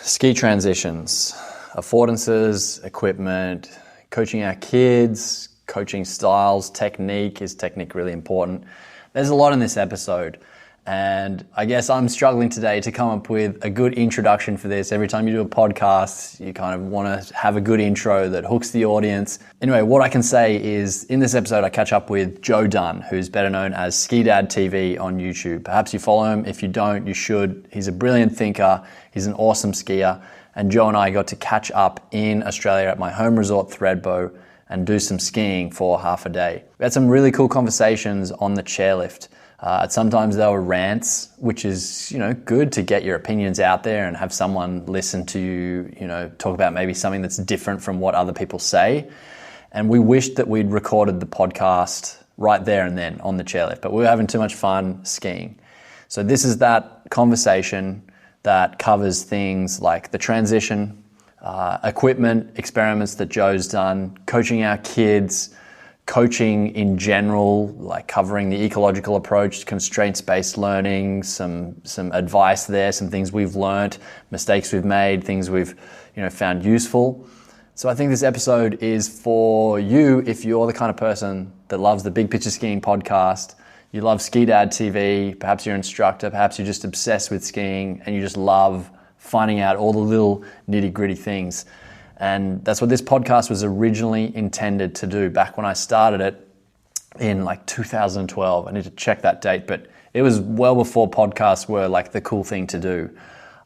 ski transitions, affordances, equipment, coaching our kids, coaching styles, technique. Is technique really important? There's a lot in this episode, and I guess I'm struggling today to come up with a good introduction for this. Every time you do a podcast, you kind of want to have a good intro that hooks the audience. Anyway, what I can say is in this episode, I catch up with Joe Dunn, who's better known as Ski Dad TV on YouTube. Perhaps you follow him. If you don't, you should. He's a brilliant thinker. He's an awesome skier. And Joe and I got to catch up in Australia at my home resort, Thredbo, and do some skiing for half a day. We had some really cool conversations on the chairlift. Sometimes they were rants, which is, good to get your opinions out there and have someone listen to you, talk about maybe something that's different from what other people say. And we wished that we'd recorded the podcast right there and then on the chairlift, but we were having too much fun skiing. So this is that conversation that covers things like the transition, equipment, experiments that Joe's done, coaching our kids, coaching in general, like covering the ecological approach, constraints-based learning, some advice there, some things we've learned, mistakes we've made, things we've found useful. So I think this episode is for you if you're the kind of person that loves the Big Picture Skiing podcast, you love Ski Dad TV, perhaps you're an instructor, perhaps you're just obsessed with skiing and you just love finding out all the little nitty-gritty things. And that's what this podcast was originally intended to do back when I started it in 2012. I need to check that date, but it was well before podcasts were the cool thing to do.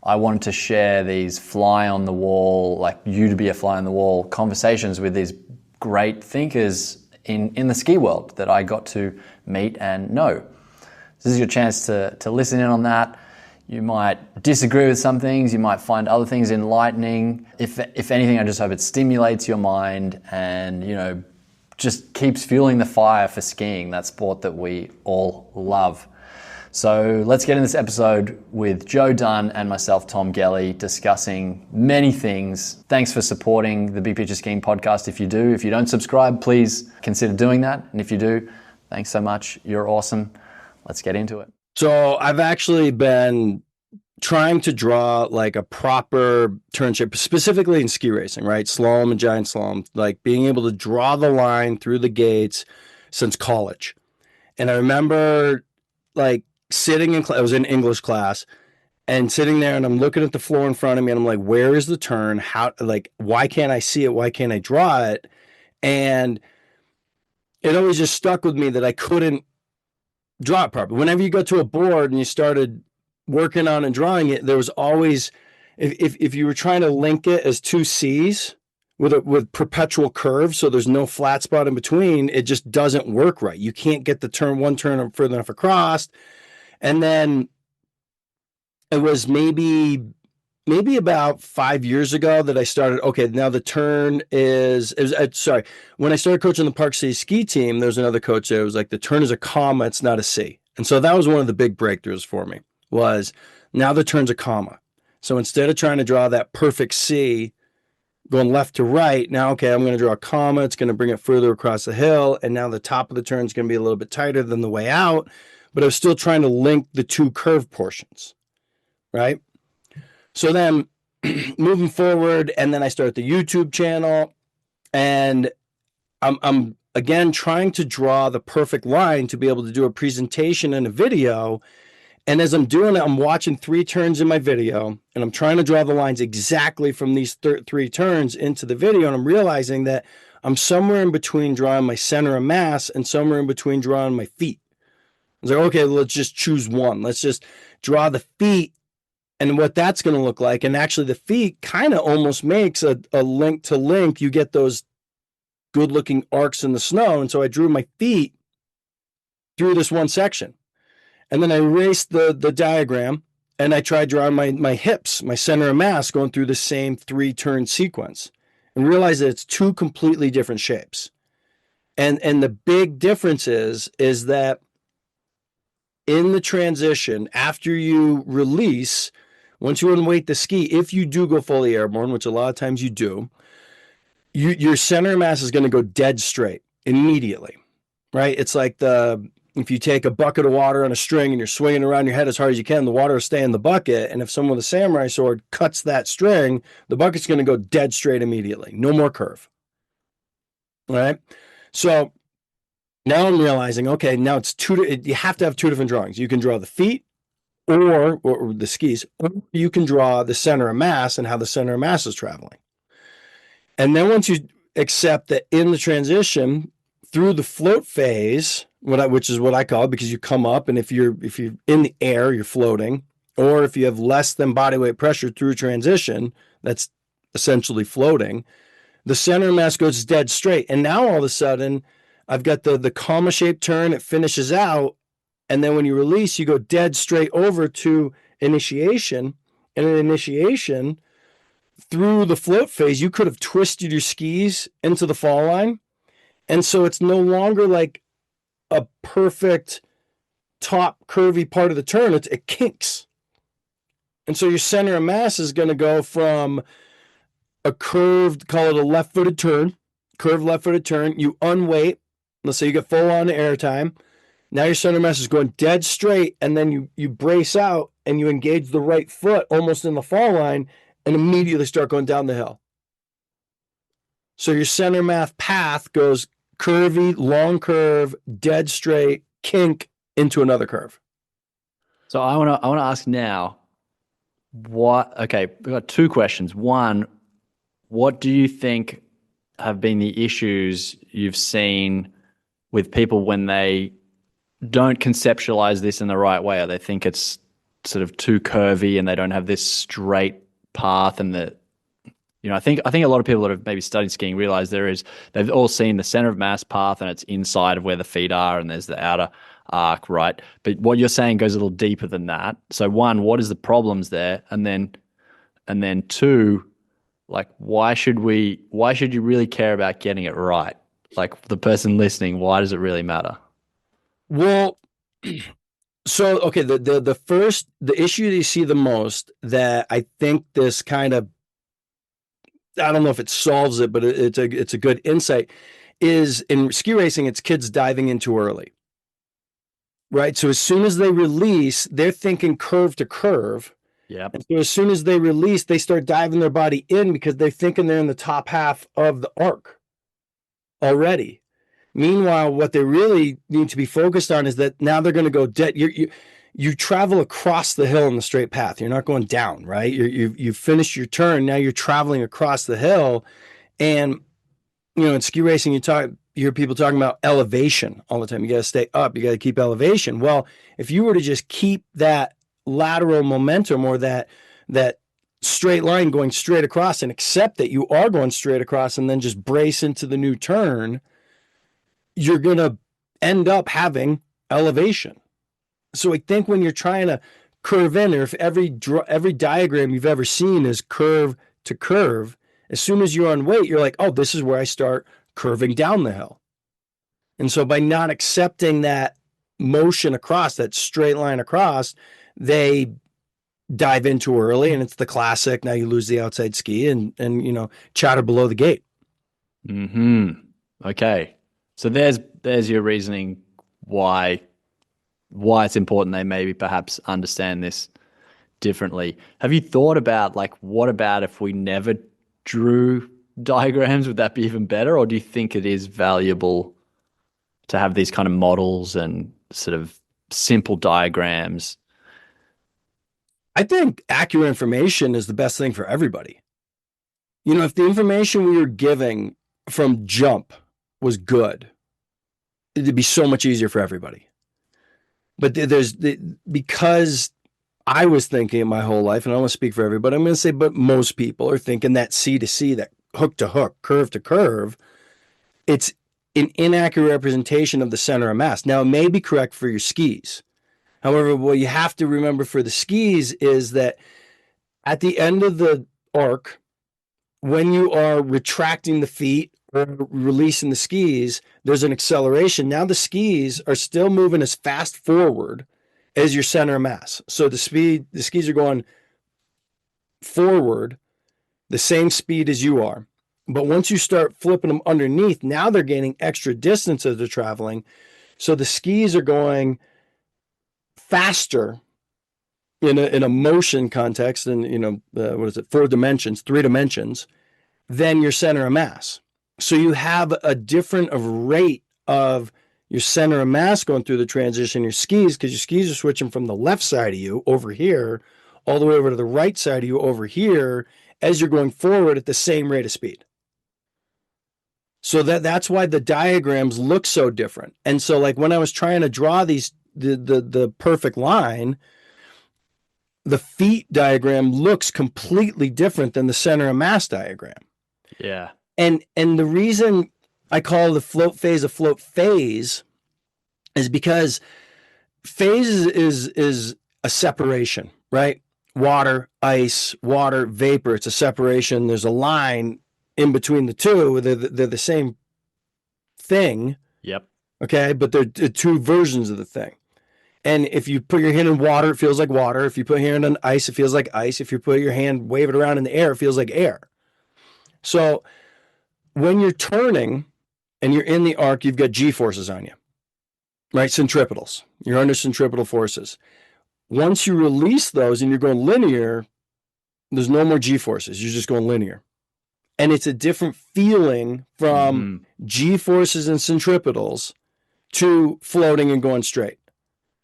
I wanted to share these fly on the wall, you to be a fly on the wall conversations with these great thinkers in the ski world that I got to meet and know. This is your chance to listen in on that. You might disagree with some things. You might find other things enlightening. If anything, I just hope it stimulates your mind and, just keeps fueling the fire for skiing, that sport that we all love. So let's get in this episode with Joe Dunn and myself, Tom Gellie, discussing many things. Thanks for supporting the Big Picture Skiing podcast. If you do, if you don't subscribe, please consider doing that. And if you do, thanks so much. You're awesome. Let's get into it. So I've actually been trying to draw a proper turn shape, specifically in ski racing, right? Slalom and giant slalom, being able to draw the line through the gates since college. And I remember sitting in class, I was in English class, and sitting there and I'm looking at the floor in front of me and I'm like, where is the turn? How, why can't I see it? Why can't I draw it? And it always just stuck with me that I couldn't draw it properly. Whenever you go to a board and you started working on and drawing it, there was always, if you were trying to link it as two C's with perpetual curves, so there's no flat spot in between, it just doesn't work right. You can't get the one turn further enough across. And then it was maybe about 5 years ago that I started, okay, now the turn sorry, when I started coaching the Park City ski team, there was another coach there. It was the turn is a comma, it's not a C. And so that was one of the big breakthroughs for me, was now the turn's a comma. So instead of trying to draw that perfect C going left to right, now, okay, I'm going to draw a comma. It's going to bring it further across the hill. And now the top of the turn is going to be a little bit tighter than the way out, but I was still trying to link the two curved portions, right? So then moving forward, and then I start the YouTube channel, and I'm again trying to draw the perfect line to be able to do a presentation and a video. And as I'm doing it, I'm watching 3 turns in my video, and I'm trying to draw the lines exactly from these 3 turns into the video. And I'm realizing that I'm somewhere in between drawing my center of mass and somewhere in between drawing my feet. I was like, okay, let's just choose one. Let's just draw the feet and what that's going to look like. And actually the feet kind of almost makes a link to link. You get those good looking arcs in the snow. And so I drew my feet through this one section. And then I erased the diagram and I tried drawing my hips, my center of mass going through the same 3 turn sequence, and realized that it's 2 completely different shapes. And the big difference is that in the transition, after you release, once you unweight the ski, if you do go fully airborne, which a lot of times you do, your center of mass is going to go dead straight immediately, right? It's like the if you take a bucket of water on a string and you're swinging around your head as hard as you can, the water will stay in the bucket. And if someone with a samurai sword cuts that string, the bucket's going to go dead straight immediately. No more curve. All right. So now I'm realizing, okay, now it's you have to have two different drawings. You can draw the feet or the skis, or you can draw the center of mass and how the center of mass is traveling. And then once you accept that in the transition through the float phase, which is what I call it, because you come up, and if you're in the air, you're floating, or if you have less than body weight pressure through transition, that's essentially floating. The center of mass goes dead straight, and now all of a sudden, I've got the comma shaped turn. It finishes out, and then when you release, you go dead straight over to initiation, and in initiation, through the float phase, you could have twisted your skis into the fall line. And so it's no longer like a perfect top curvy part of the turn. It kinks. And so your center of mass is going to go from a curved, call it a left-footed turn, curved left-footed turn. You unweight. Let's say you get full on air time. Now your center of mass is going dead straight, and then you brace out and you engage the right foot almost in the fall line and immediately start going down the hill. So your center mass path goes curvy, long curve, dead straight, kink into another curve. So I want to ask now, okay, we've got two questions. One, what do you think have been the issues you've seen with people when they don't conceptualize this in the right way, or they think it's sort of too curvy and they don't have this straight path? And I think a lot of people that have maybe studied skiing realize they've all seen the center of mass path and it's inside of where the feet are and there's the outer arc, right? But what you're saying goes a little deeper than that. So one, what is the problems there? And then two, like why should you really care about getting it right? Like the person listening, why does it really matter? Well, so okay, the issue that you see the most that I think this kind of, I don't know if it solves it, but it's a good insight, is in ski racing, it's kids diving in too early. Right? So as soon as they release, they're thinking curve to curve. Yeah. And so as soon as they release, they start diving their body in because they're thinking they're in the top half of the arc already. Meanwhile, what they really need to be focused on is that now they're going to go dead. You travel across the hill in the straight path. You're not going down, right? You've finished your turn. Now you're traveling across the hill. And, in ski racing, you hear people talking about elevation all the time. You got to stay up. You got to keep elevation. Well, if you were to just keep that lateral momentum or that straight line going straight across and accept that you are going straight across and then just brace into the new turn, you're going to end up having elevation. So I think when you're trying to curve in, or if every diagram you've ever seen is curve to curve, as soon as you're on weight, you're like, oh, this is where I start curving down the hill. And so by not accepting that motion across, that straight line across, they dive in too early, and it's the classic, now you lose the outside ski and chatter below the gate. Okay. So there's your reasoning why it's important they maybe perhaps understand this differently. Have you thought about, like, what about if we never drew diagrams? Would that be even better? Or do you think it is valuable to have these kind of models and sort of simple diagrams? I think accurate information is the best thing for everybody. If the information we were giving from jump was good, it'd be so much easier for everybody. But because I was thinking my whole life, and I don't want to speak for everybody, I'm going to say, but most people are thinking that C to C, that hook to hook, curve to curve, it's an inaccurate representation of the center of mass. Now, it may be correct for your skis. However, what you have to remember for the skis is that at the end of the arc, when you are retracting the feet or releasing the skis, there's an acceleration. Now the skis are still moving as fast forward as your center of mass. So the skis are going forward the same speed as you are. But once you start flipping them underneath, now they're gaining extra distance as they're traveling. So the skis are going faster in a motion context, and what is it, 4 dimensions, 3 dimensions, than your center of mass. So you have a different of rate of your center of mass going through the transition, your skis, because your skis are switching from the left side of you over here all the way over to the right side of you over here as you're going forward at the same rate of speed. So that's why the diagrams look so different. And so like when I was trying to draw the perfect line, the feet diagram looks completely different than the center of mass diagram. Yeah. And the reason I call the float phase a float phase is because phase is a separation, right? Water, ice, water, vapor. It's a separation. There's a line in between the two. They're the same thing. Yep. Okay, but they're two versions of the thing. And if you put your hand in water, it feels like water. If you put your hand on ice, it feels like ice. If you put your hand, wave it around in the air, it feels like air. So when you're turning and you're in the arc, you've got G forces on you, right? Centripetals. You're under centripetal forces. Once you release those and you're going linear, there's no more G forces. You're just going linear. And it's a different feeling from G forces and centripetals to floating and going straight.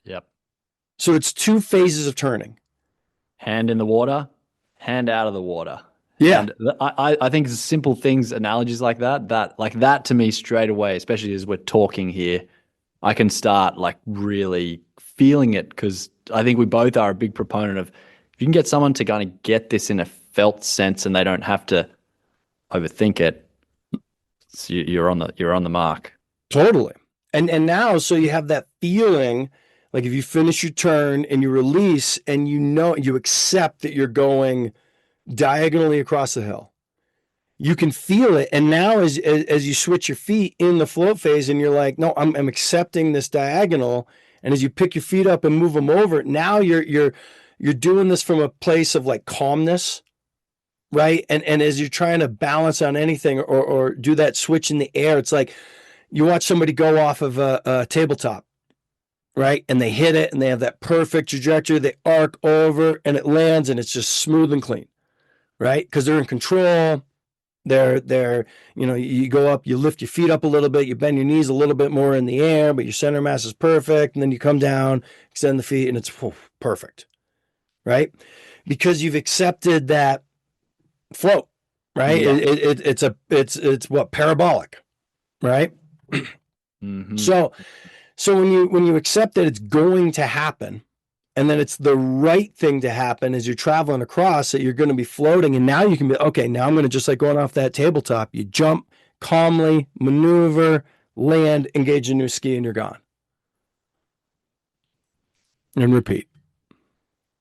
Yep. So it's 2 phases of turning. Hand in the water, hand out of the water. Yeah. And I think simple things, analogies like that to me straight away, especially as we're talking here, I can start like really feeling it, because I think we both are a big proponent of, if you can get someone to kind of get this in a felt sense and they don't have to overthink it, so you're on the mark. Totally. And now, so you have that feeling, like if you finish your turn and you release and you accept that you're going diagonally across the hill, you can feel it. And now as you switch your feet in the float phase and you're like, no, I'm accepting this diagonal. And as you pick your feet up and move them over, now you're doing this from a place of like calmness, right? And as you're trying to balance on anything or do that switch in the air, it's like you watch somebody go off of a tabletop, right? And they hit it and they have that perfect trajectory. They arc over and it lands and it's just smooth and clean, right? Because they're in control. They're you go up, you lift your feet up a little bit, you bend your knees a little bit more in the air, but your center mass is perfect. And then you come down, extend the feet, and it's perfect, right? Because you've accepted that float, right? Yeah. It's what, parabolic, right? Mm-hmm. So when you accept that it's going to happen, and then it's the right thing to happen as you're traveling across, that you're going to be floating. And now you can be, okay, now I'm going to, just like going off that tabletop, you jump calmly, maneuver, land, engage a new ski, and you're gone. And repeat.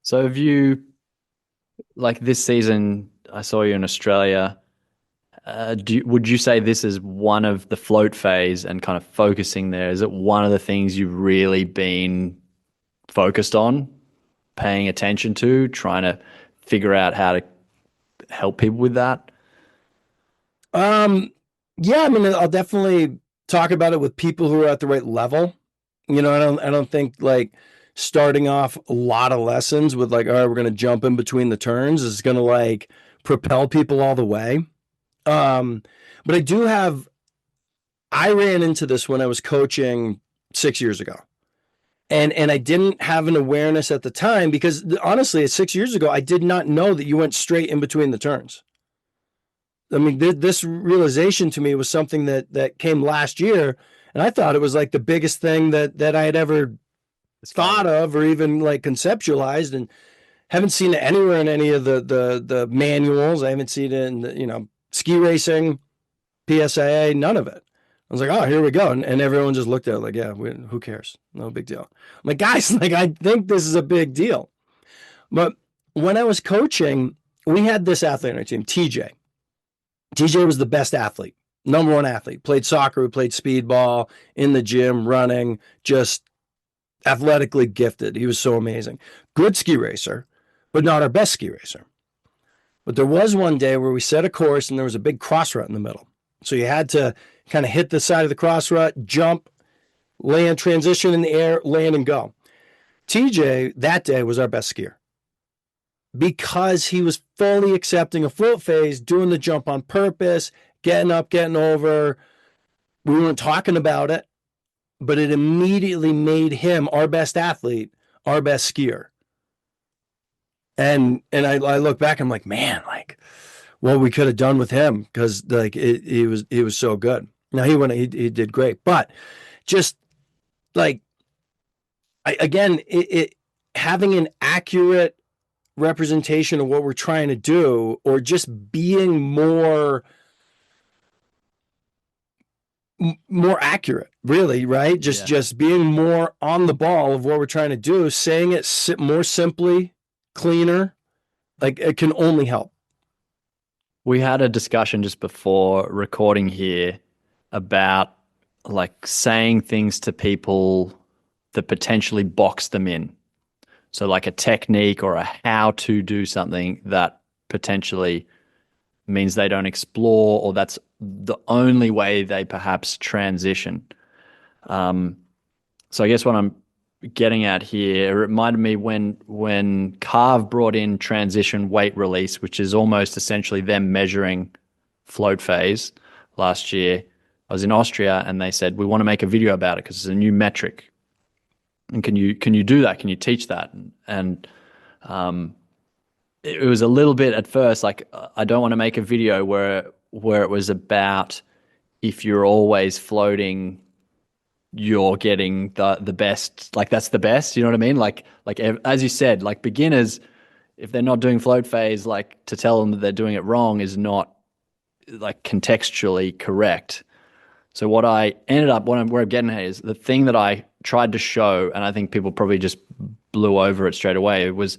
So have you, like this season, I saw you in Australia. Would you say this is one of the float phase and kind of focusing there? Is it one of the things you've really been focused on, paying attention to, trying to figure out how to help people with that? Yeah, I mean, I'll definitely talk about it with people who are at the right level. I don't think like starting off a lot of lessons with like, all right, we're going to jump in between the turns is going to like propel people all the way. But I ran into this when I was coaching 6 years ago. And I didn't have an awareness at the time, because honestly, 6 years ago, I did not know that you went straight in between the turns. I mean, this realization to me was something that came last year, and I thought it was like the biggest thing that I had ever thought of or even like conceptualized, and haven't seen it anywhere in any of the manuals. I haven't seen it in the, ski racing, PSIA, none of it. I was like, oh, here we go. And everyone just looked at it like, yeah, who cares? No big deal. I'm like, guys, like, I think this is a big deal. But when I was coaching, we had this athlete on our team, TJ. TJ was the best athlete, number one athlete, played soccer, played speedball in the gym, running, just athletically gifted. He was so amazing. Good ski racer, but not our best ski racer. But there was one day where we set a course and there was a big cross rut in the middle. So you had to kind of hit the side of the cross rut, jump, land, transition in the air, land and go. TJ that day was our best skier because he was fully accepting a float phase, doing the jump on purpose, getting up, getting over. We weren't talking about it, but it immediately made him our best athlete, our best skier. And I look back, I'm like, man, like what we could have done with him, because like he was so good. Now he did great, but just like again, it having an accurate representation of what we're trying to do, or just being more accurate, really, right? Just being more on the ball of what we're trying to do, saying it more simply, cleaner, like it can only help. We had a discussion just before recording here about like saying things to people that potentially box them in. So like a technique or a how to do something that potentially means they don't explore, or that's the only way they perhaps transition. So I guess what I'm getting at here, it reminded me when Carve brought in transition weight release, which is almost essentially them measuring float phase last year. I was in Austria and they said, we want to make a video about it because it's a new metric. And can you do that? Can you teach that? And it was a little bit at first like, I don't want to make a video where it was about if you're always floating, you're getting the best, like that's the best, you know what I mean? Like as you said, like beginners, if they're not doing float phase, like to tell them that they're doing it wrong is not like contextually correct. So what I'm getting at is the thing that I tried to show, and I think people probably just blew over it straight away. It was,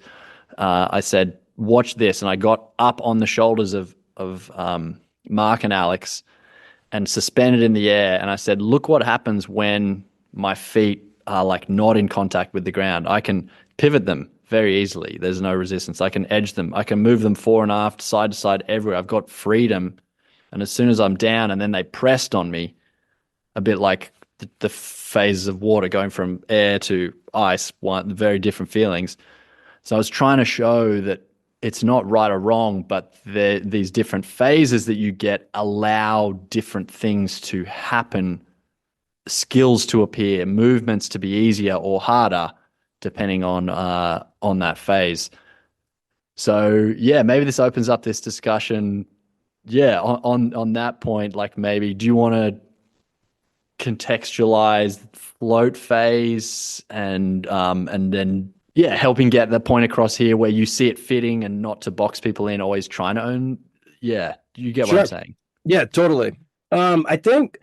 I said, watch this. And I got up on the shoulders of Mark and Alex and suspended in the air. And I said, look what happens when my feet are like not in contact with the ground. I can pivot them very easily. There's no resistance. I can edge them. I can move them fore and aft, side to side, everywhere. I've got freedom. And as soon as I'm down and then they pressed on me, a bit like the phases of water going from air to ice, very different feelings. So I was trying to show that it's not right or wrong, but these different phases that you get allow different things to happen, skills to appear, movements to be easier or harder, depending on that phase. So yeah, maybe this opens up this discussion. Yeah, on that point, like maybe do you want to contextualize float phase and then helping get the point across here where you see it fitting and not to box people in, always trying to own. Yeah, you get what I'm saying? Yeah, totally. I think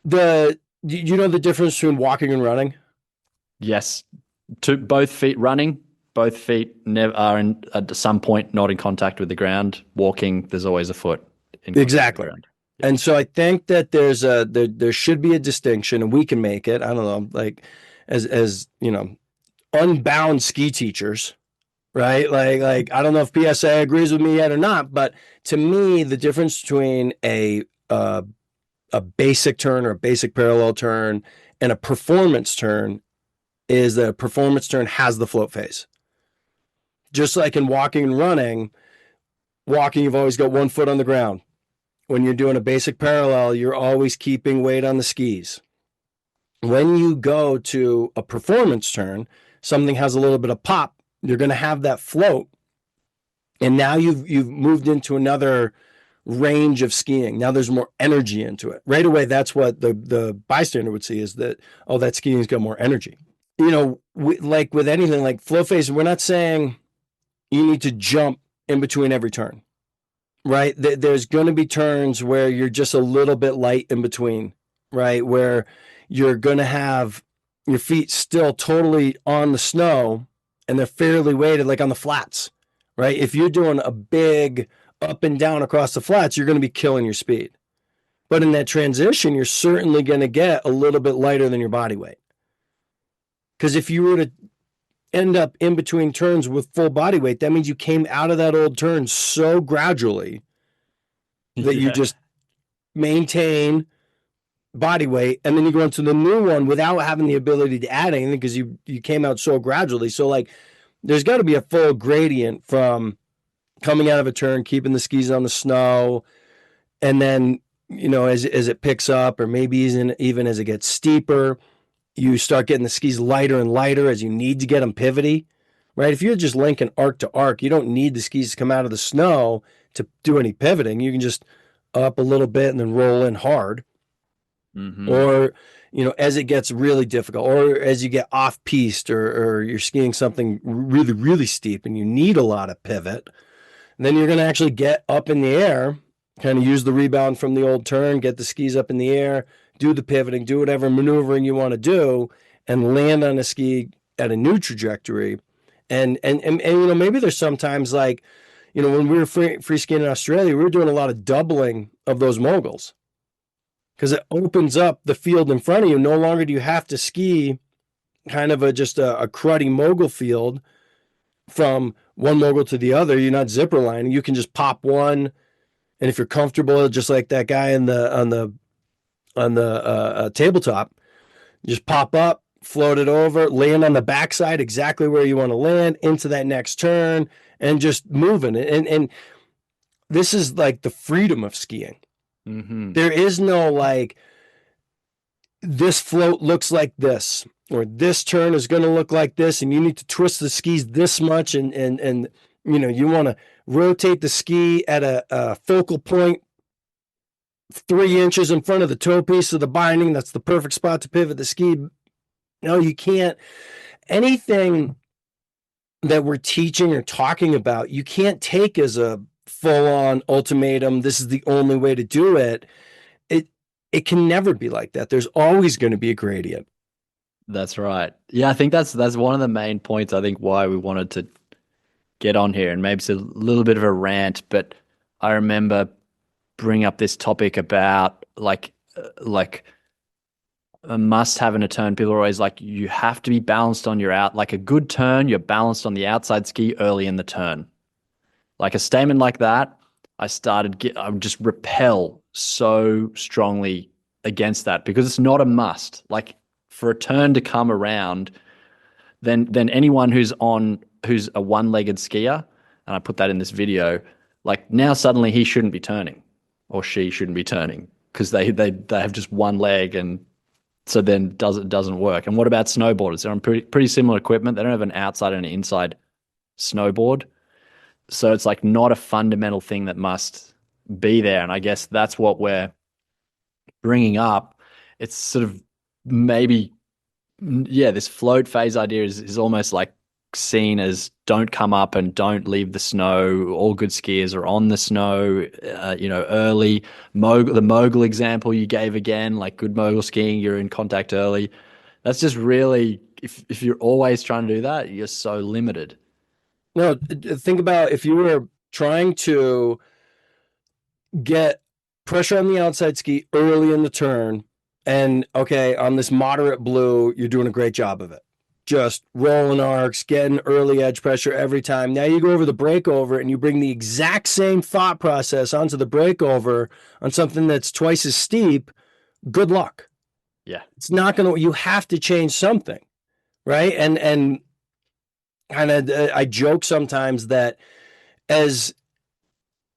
you know the difference between walking and running? Yes. To both feet running, both feet are at some point not in contact with the ground. Walking, there's always a foot in exactly contact with the ground. Yeah. And so I think that there should be a distinction, and we can make it. I don't know, like as you know, unbound ski teachers, right? Like I don't know if PSA agrees with me yet or not, but to me, the difference between a basic turn or a basic parallel turn and a performance turn is that a performance turn has the float phase. Just like in walking and running, you've always got one foot on the ground. When you're doing a basic parallel, you're always keeping weight on the skis. When you go to a performance turn, something has a little bit of pop, you're going to have that float. And now you've moved into another range of skiing. Now there's more energy into it. Right away, that's what the bystander would see is that, oh, that skiing's got more energy. You know, like with anything like flow phase, we're not saying you need to jump in between every turn, right? There's going to be turns where you're just a little bit light in between, right? Where you're going to have your feet still totally on the snow and they're fairly weighted, like on the flats, right? If you're doing a big up and down across the flats, you're going to be killing your speed. But in that transition, you're certainly going to get a little bit lighter than your body weight. Because if you were to end up in between turns with full body weight, that means you came out of that old turn so gradually that you just maintain body weight, and then you go into the new one without having the ability to add anything because you came out so gradually. So like there's got to be a full gradient from coming out of a turn, keeping the skis on the snow, and then as it picks up, or maybe even as it gets steeper, you start getting the skis lighter and lighter as you need to get them pivoty, right? If you're just linking arc to arc, you don't need the skis to come out of the snow to do any pivoting. You can just up a little bit and then roll in hard. Mm-hmm. Or as it gets really difficult, or as you get off piste, or you're skiing something really, really steep and you need a lot of pivot, then you're going to actually get up in the air, kind of use the rebound from the old turn, get the skis up in the air, do the pivoting, do whatever maneuvering you want to do, and land on a ski at a new trajectory. And maybe there's sometimes like, when we were free skiing in Australia, we were doing a lot of doubling of those moguls because it opens up the field in front of you. No longer do you have to ski kind of just a cruddy mogul field from one mogul to the other. You're not zipper lining. You can just pop one, and if you're comfortable, just like that guy on the tabletop, just pop up, float it over, land on the backside exactly where you want to land into that next turn, and just moving. And this is like the freedom of skiing. Mm-hmm. There is no like, this float looks like this, or this turn is going to look like this, and you need to twist the skis this much, and you want to rotate the ski at a focal point 3 inches in front of the toe piece of the binding. That's the perfect spot to pivot the ski. No, you can't. Anything that we're teaching or talking about, you can't take as a full-on ultimatum. This is the only way to do it. It can never be like that. There's always going to be a gradient. That's right. Yeah, I think that's one of the main points, I think, why we wanted to get on here. And maybe it's a little bit of a rant, but I remember bringing up this topic about like a must have in a turn. People are always like, you have to be balanced on your like a good turn, you're balanced on the outside ski early in the turn. Like a statement like that, I would just repel so strongly against that because it's not a must. Like for a turn to come around, then anyone who's a one-legged skier, and I put that in this video, like now suddenly he shouldn't be turning or she shouldn't be turning because they have just one leg, and so then doesn't work. And what about snowboarders? They're on pretty similar equipment. They don't have an outside and an inside snowboard. So it's like not a fundamental thing that must be there. And I guess that's what we're bringing up. It's sort of maybe, yeah, this float phase idea is almost like seen as don't come up and don't leave the snow. All good skiers are on the snow, early. The mogul example you gave again, like good mogul skiing, you're in contact early. That's just really, if you're always trying to do that, you're so limited. No, think about if you were trying to get pressure on the outside ski early in the turn, and okay, on this moderate blue, you're doing a great job of it. Just rolling arcs, getting early edge pressure every time. Now you go over the breakover and you bring the exact same thought process onto the breakover on something that's twice as steep. Good luck. Yeah. It's not going to, you have to change something, right? And kind of, I joke sometimes that as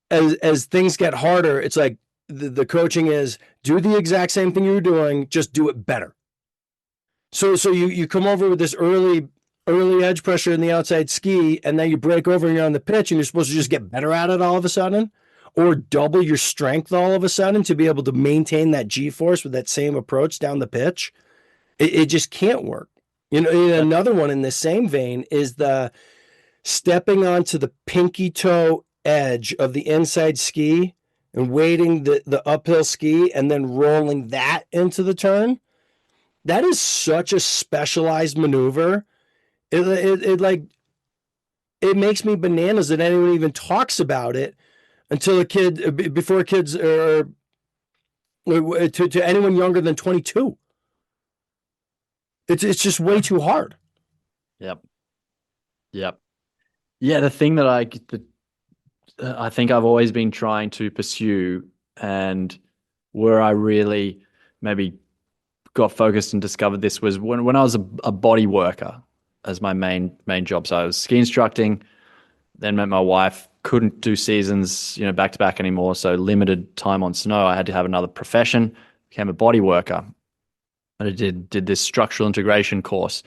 things get harder, it's like the coaching is do the exact same thing you're doing, just do it better. So you come over with this early edge pressure in the outside ski, and then you break over and you're on the pitch, and you're supposed to just get better at it all of a sudden, or double your strength all of a sudden to be able to maintain that G-force with that same approach down the pitch. It just can't work. Another one in the same vein is the stepping onto the pinky toe edge of the inside ski and waiting the uphill ski and then rolling that into the turn. That is such a specialized maneuver. It makes me bananas that anyone even talks about it until before kids or to anyone younger than 22. It's just way too hard. Yep. Yep. Yeah, the thing that I think I've always been trying to pursue, and where I really maybe got focused and discovered this was when I was a body worker as my main job. So I was ski instructing, then met my wife, couldn't do seasons, back to back anymore. So limited time on snow. I had to have another profession, became a body worker. And I did this structural integration course.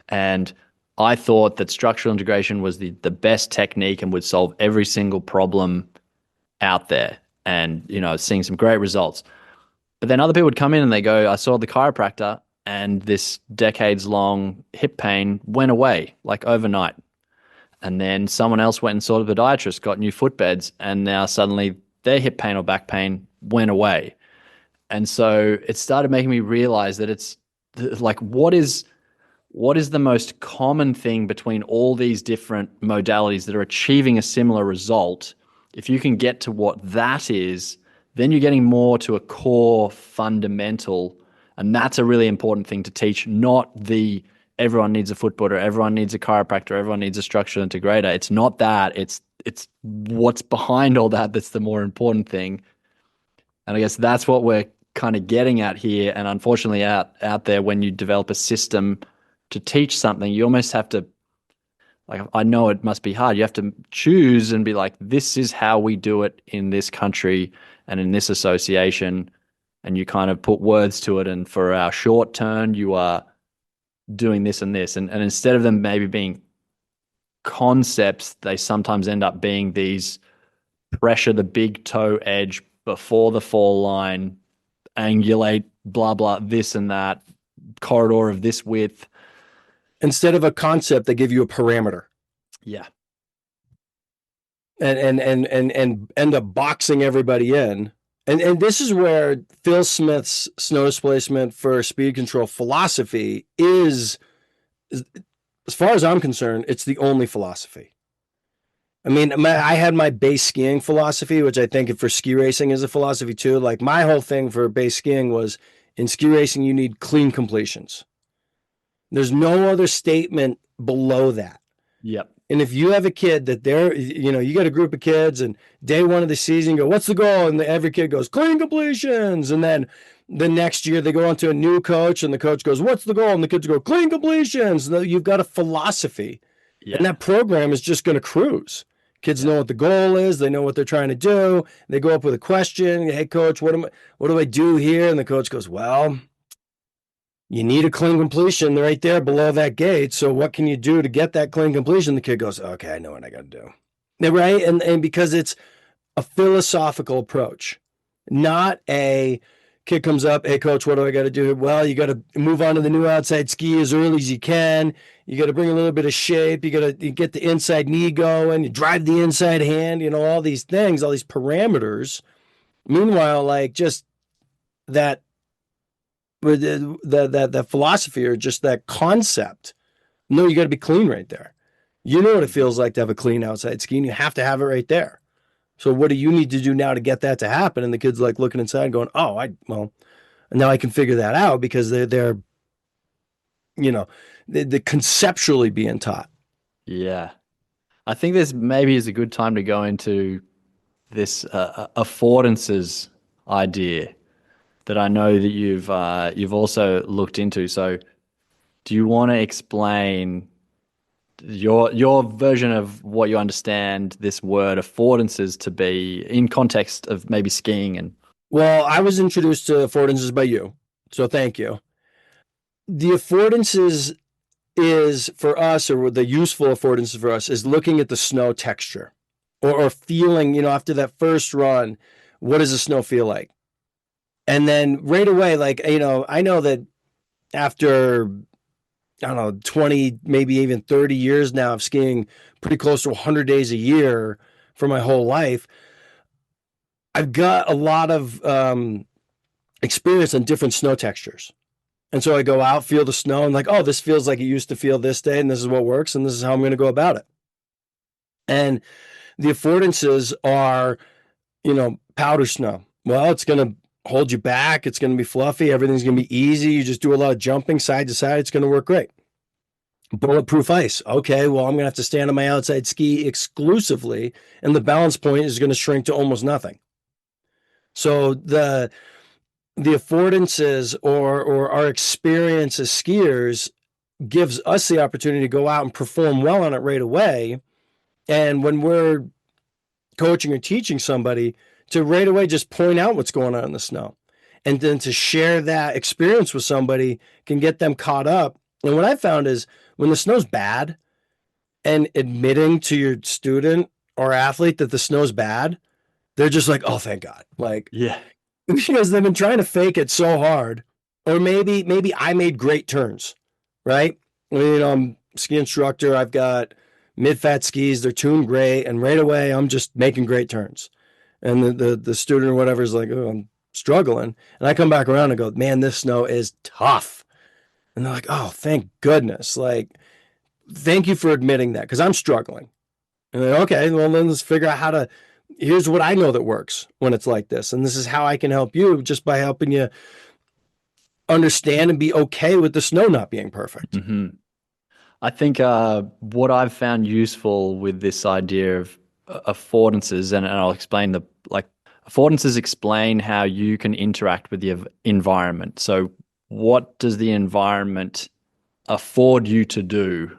And I thought that structural integration was the best technique and would solve every single problem out there. And, seeing some great results. But then other people would come in and they go, I saw the chiropractor and this decades long hip pain went away like overnight. And then someone else went and saw the podiatrist, got new footbeds, and now suddenly their hip pain or back pain went away. And so it started making me realize that it's like, what is the most common thing between all these different modalities that are achieving a similar result? If you can get to what that is, then you're getting more to a core fundamental. And that's a really important thing to teach, not the everyone needs a foot footer, everyone needs a chiropractor, everyone needs a structural integrator. It's not that. It's what's behind all that that's the more important thing. And I guess that's what we're kind of getting at here. And unfortunately out there, when you develop a system to teach something, you almost have to, like, I know it must be hard. You have to choose and be like, this is how we do it in this country and in this association. And you kind of put words to it. And for our short term, you are doing this and this. And instead of them maybe being concepts, they sometimes end up being these pressure the big toe edge before the fall line, angulate, blah, blah, this and that, corridor of this width. Instead of a concept, they give you a parameter. Yeah. And end up boxing everybody in. And this is where Phil Smith's snow displacement for speed control philosophy is, as far as I'm concerned, it's the only philosophy. I mean, I had my base skiing philosophy, which I think for ski racing is a philosophy too. Like, my whole thing for base skiing was, in ski racing, you need clean completions. There's no other statement below that. Yep. And if you have a kid that you got a group of kids and day one of the season, you go, what's the goal? And every kid goes, clean completions. And then the next year they go on to a new coach and the coach goes, what's the goal? And the kids go, clean completions. And you've got a philosophy. Yeah. And that program is just going to cruise. Kids know what the goal is. They know what they're trying to do. They go up with a question. Hey, coach, what do I do here? And the coach goes, well, you need a clean completion right there below that gate. So what can you do to get that clean completion? The kid goes, okay, I know what I got to do. Right? And because it's a philosophical approach, not a kid comes up, hey, coach, what do I got to do? Well, you got to move on to the new outside ski as early as you can. You got to bring a little bit of shape. You got to get the inside knee going. You drive the inside hand, all these things, all these parameters. Meanwhile, like, just that philosophy or just that concept. No, you got to be clean right there. You know what it feels like to have a clean outside ski, and you have to have it right there. So what do you need to do now to get that to happen? And the kid's like looking inside going, oh, now I can figure that out because they're conceptually being taught. Yeah. I think this maybe is a good time to go into this affordances idea that I know that you've also looked into. So do you want to explain your version of what you understand this word affordances to be in context of maybe skiing? And well, I was introduced to affordances by you, so thank you. The affordances is for us, or the useful affordances for us, is looking at the snow texture or feeling, after that first run, what does the snow feel like? And then right away, like, I know that after, 20, maybe even 30 years now of skiing pretty close to 100 days a year for my whole life, I've got a lot of experience on different snow textures. And so I go out, feel the snow, and like, oh, this feels like it used to feel this day, and this is what works, and this is how I'm going to go about it. And the affordances are, powder snow. Well, it's going to hold you back. It's going to be fluffy. Everything's going to be easy. You just do a lot of jumping side to side. It's going to work great. Bulletproof ice. Okay, well, I'm going to have to stand on my outside ski exclusively, and the balance point is going to shrink to almost nothing. So the the affordances or our experience as skiers gives us the opportunity to go out and perform well on it right away. And when we're coaching or teaching somebody, to right away just point out what's going on in the snow. And then to share that experience with somebody can get them caught up. And what I found is when the snow's bad, and admitting to your student or athlete that the snow's bad, they're just like, oh, thank God. Like, Yeah. because they've been trying to fake it so hard. Or maybe I made great turns, right? I'm ski instructor. I've got mid-fat skis. They're tuned great. And right away, I'm just making great turns. And the student or whatever is like, oh, I'm struggling. And I come back around and go, man, this snow is tough. And they're like, oh, thank goodness. Like, thank you for admitting that because I'm struggling. And then, okay, well, then let's figure out here's what I know that works when it's like this. And this is how I can help you just by helping you understand and be okay with the snow not being perfect. Mm-hmm. I think what I've found useful with this idea of affordances, and I'll explain affordances explain how you can interact with the environment. So what does the environment afford you to do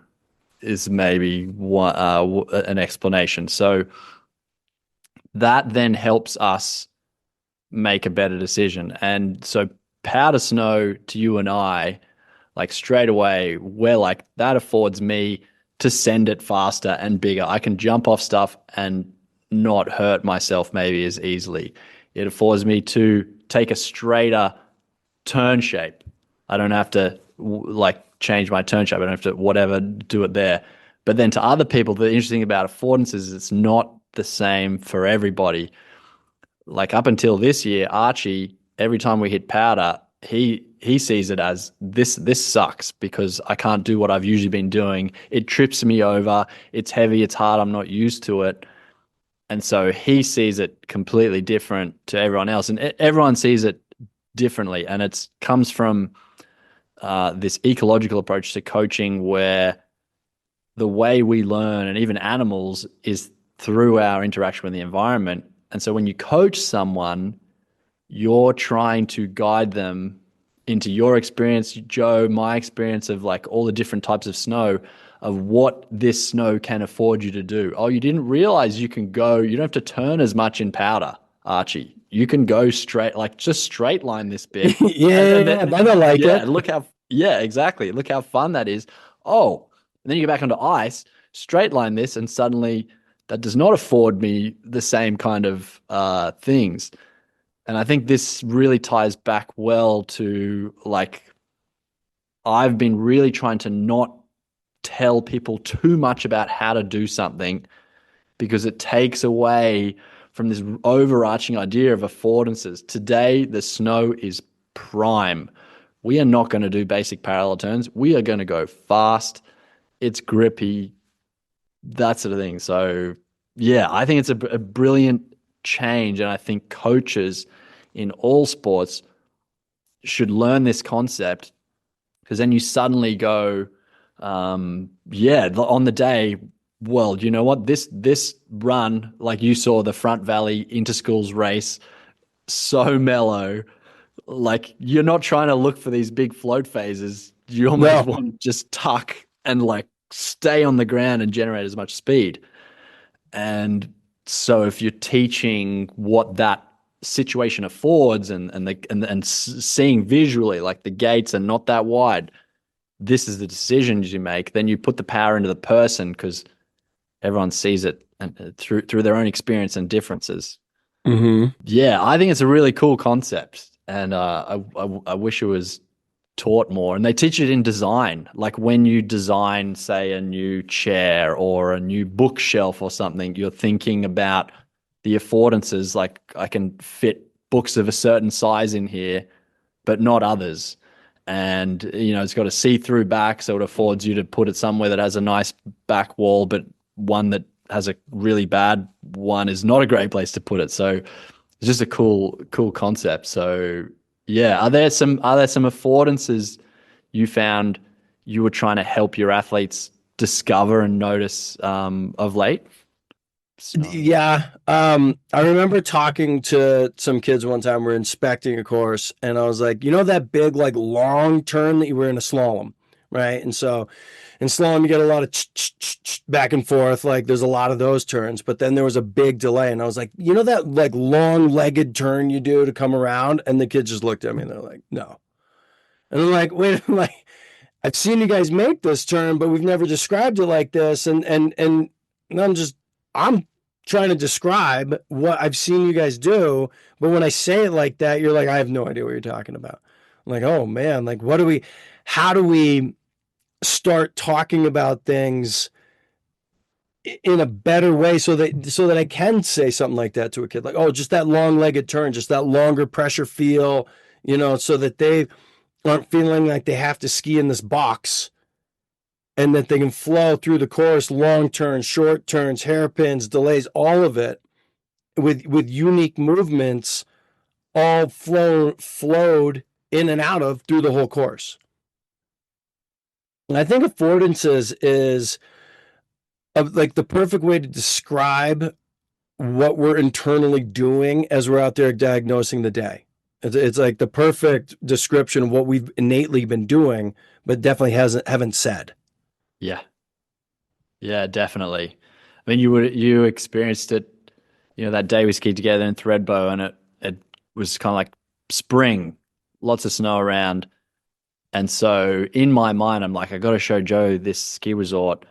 is maybe an explanation. So that then helps us make a better decision. And so powder snow to you and I, like straight away, we're like, that affords me to send it faster and bigger. I can jump off stuff and not hurt myself maybe as easily. It affords me to take a straighter turn shape. I don't have to change my turn shape. I don't have to whatever do it there. But then to other people, the interesting about affordances is it's not the same for everybody. Like up until this year, Archie, every time we hit powder, he sees it as this sucks because I can't do what I've usually been doing. It trips me over. It's heavy. It's hard. I'm not used to it. And so he sees it completely different to everyone else. And everyone sees it differently. And it comes from this ecological approach to coaching where the way we learn, and even animals, is through our interaction with the environment. And so when you coach someone, you're trying to guide them into your experience, Joe, my experience of like all the different types of snow, of what this snow can afford you to do. Oh, you didn't realize you can go, you don't have to turn as much in powder, Archie. You can go straight, like just straight line this bit. Yeah, I don't like it. Yeah, exactly. Look how fun that is. Oh, and then you go back onto ice, straight line this, and suddenly that does not afford me the same kind of things. And I think this really ties back well to like, I've been really trying to not tell people too much about how to do something because it takes away from this overarching idea of affordances. Today, the snow is prime. We are not going to do basic parallel turns. We are going to go fast. It's grippy, that sort of thing. So yeah, I think it's a brilliant change. And I think coaches in all sports should learn this concept because then you suddenly go, on the day, well, you know what? This run, like you saw the Front Valley Interschools race, so mellow. Like you're not trying to look for these big float phases. You almost want to just tuck and like stay on the ground and generate as much speed. And so if you're teaching what that situation affords and seeing visually like the gates are not that wide, this is the decisions you make, then you put the power into the person because everyone sees it and through their own experience and differences. Mm-hmm. Yeah, I think it's a really cool concept, and I wish it was taught more. And they teach it in design, like when you design, say, a new chair or a new bookshelf or something, you're thinking about the affordances. Like I can fit books of a certain size in here, but not others. And it's got a see-through back, so it affords you to put it somewhere that has a nice back wall, but one that has a really bad one is not a great place to put it. So it's just a cool concept. So yeah, are there some affordances you found you were trying to help your athletes discover and notice of late? snow. Yeah. I remember talking to some kids one time. We're inspecting a course, and I was like, you know, that big, like long turn that you were in a slalom, right? And so in slalom, you get a lot of back and forth. Like there's a lot of those turns, but then there was a big delay. And I was like, you know, that like long legged turn you do to come around? And the kids just looked at me and they're like, no. And I'm like, wait, I'm like, I've seen you guys make this turn, but we've never described it like this. And I'm trying to describe what I've seen you guys do, but when I say it like that, you're like, I have no idea what you're talking about. I'm like, oh man, like how do we start talking about things in a better way so that I can say something like that to a kid, like, oh, just that long-legged turn, just that longer pressure feel, so that they aren't feeling like they have to ski in this box, and that they can flow through the course, long turns, short turns, hairpins, delays, all of it with unique movements, all flowed in and out of through the whole course. And I think affordances is like the perfect way to describe what we're internally doing as we're out there diagnosing the day. It's like the perfect description of what we've innately been doing, but definitely haven't said. Yeah. Yeah, definitely. I mean, you experienced it, that day we skied together in Threadbow, and it was kind of like spring, lots of snow around. And so in my mind, I'm like, I got to show Joe this ski resort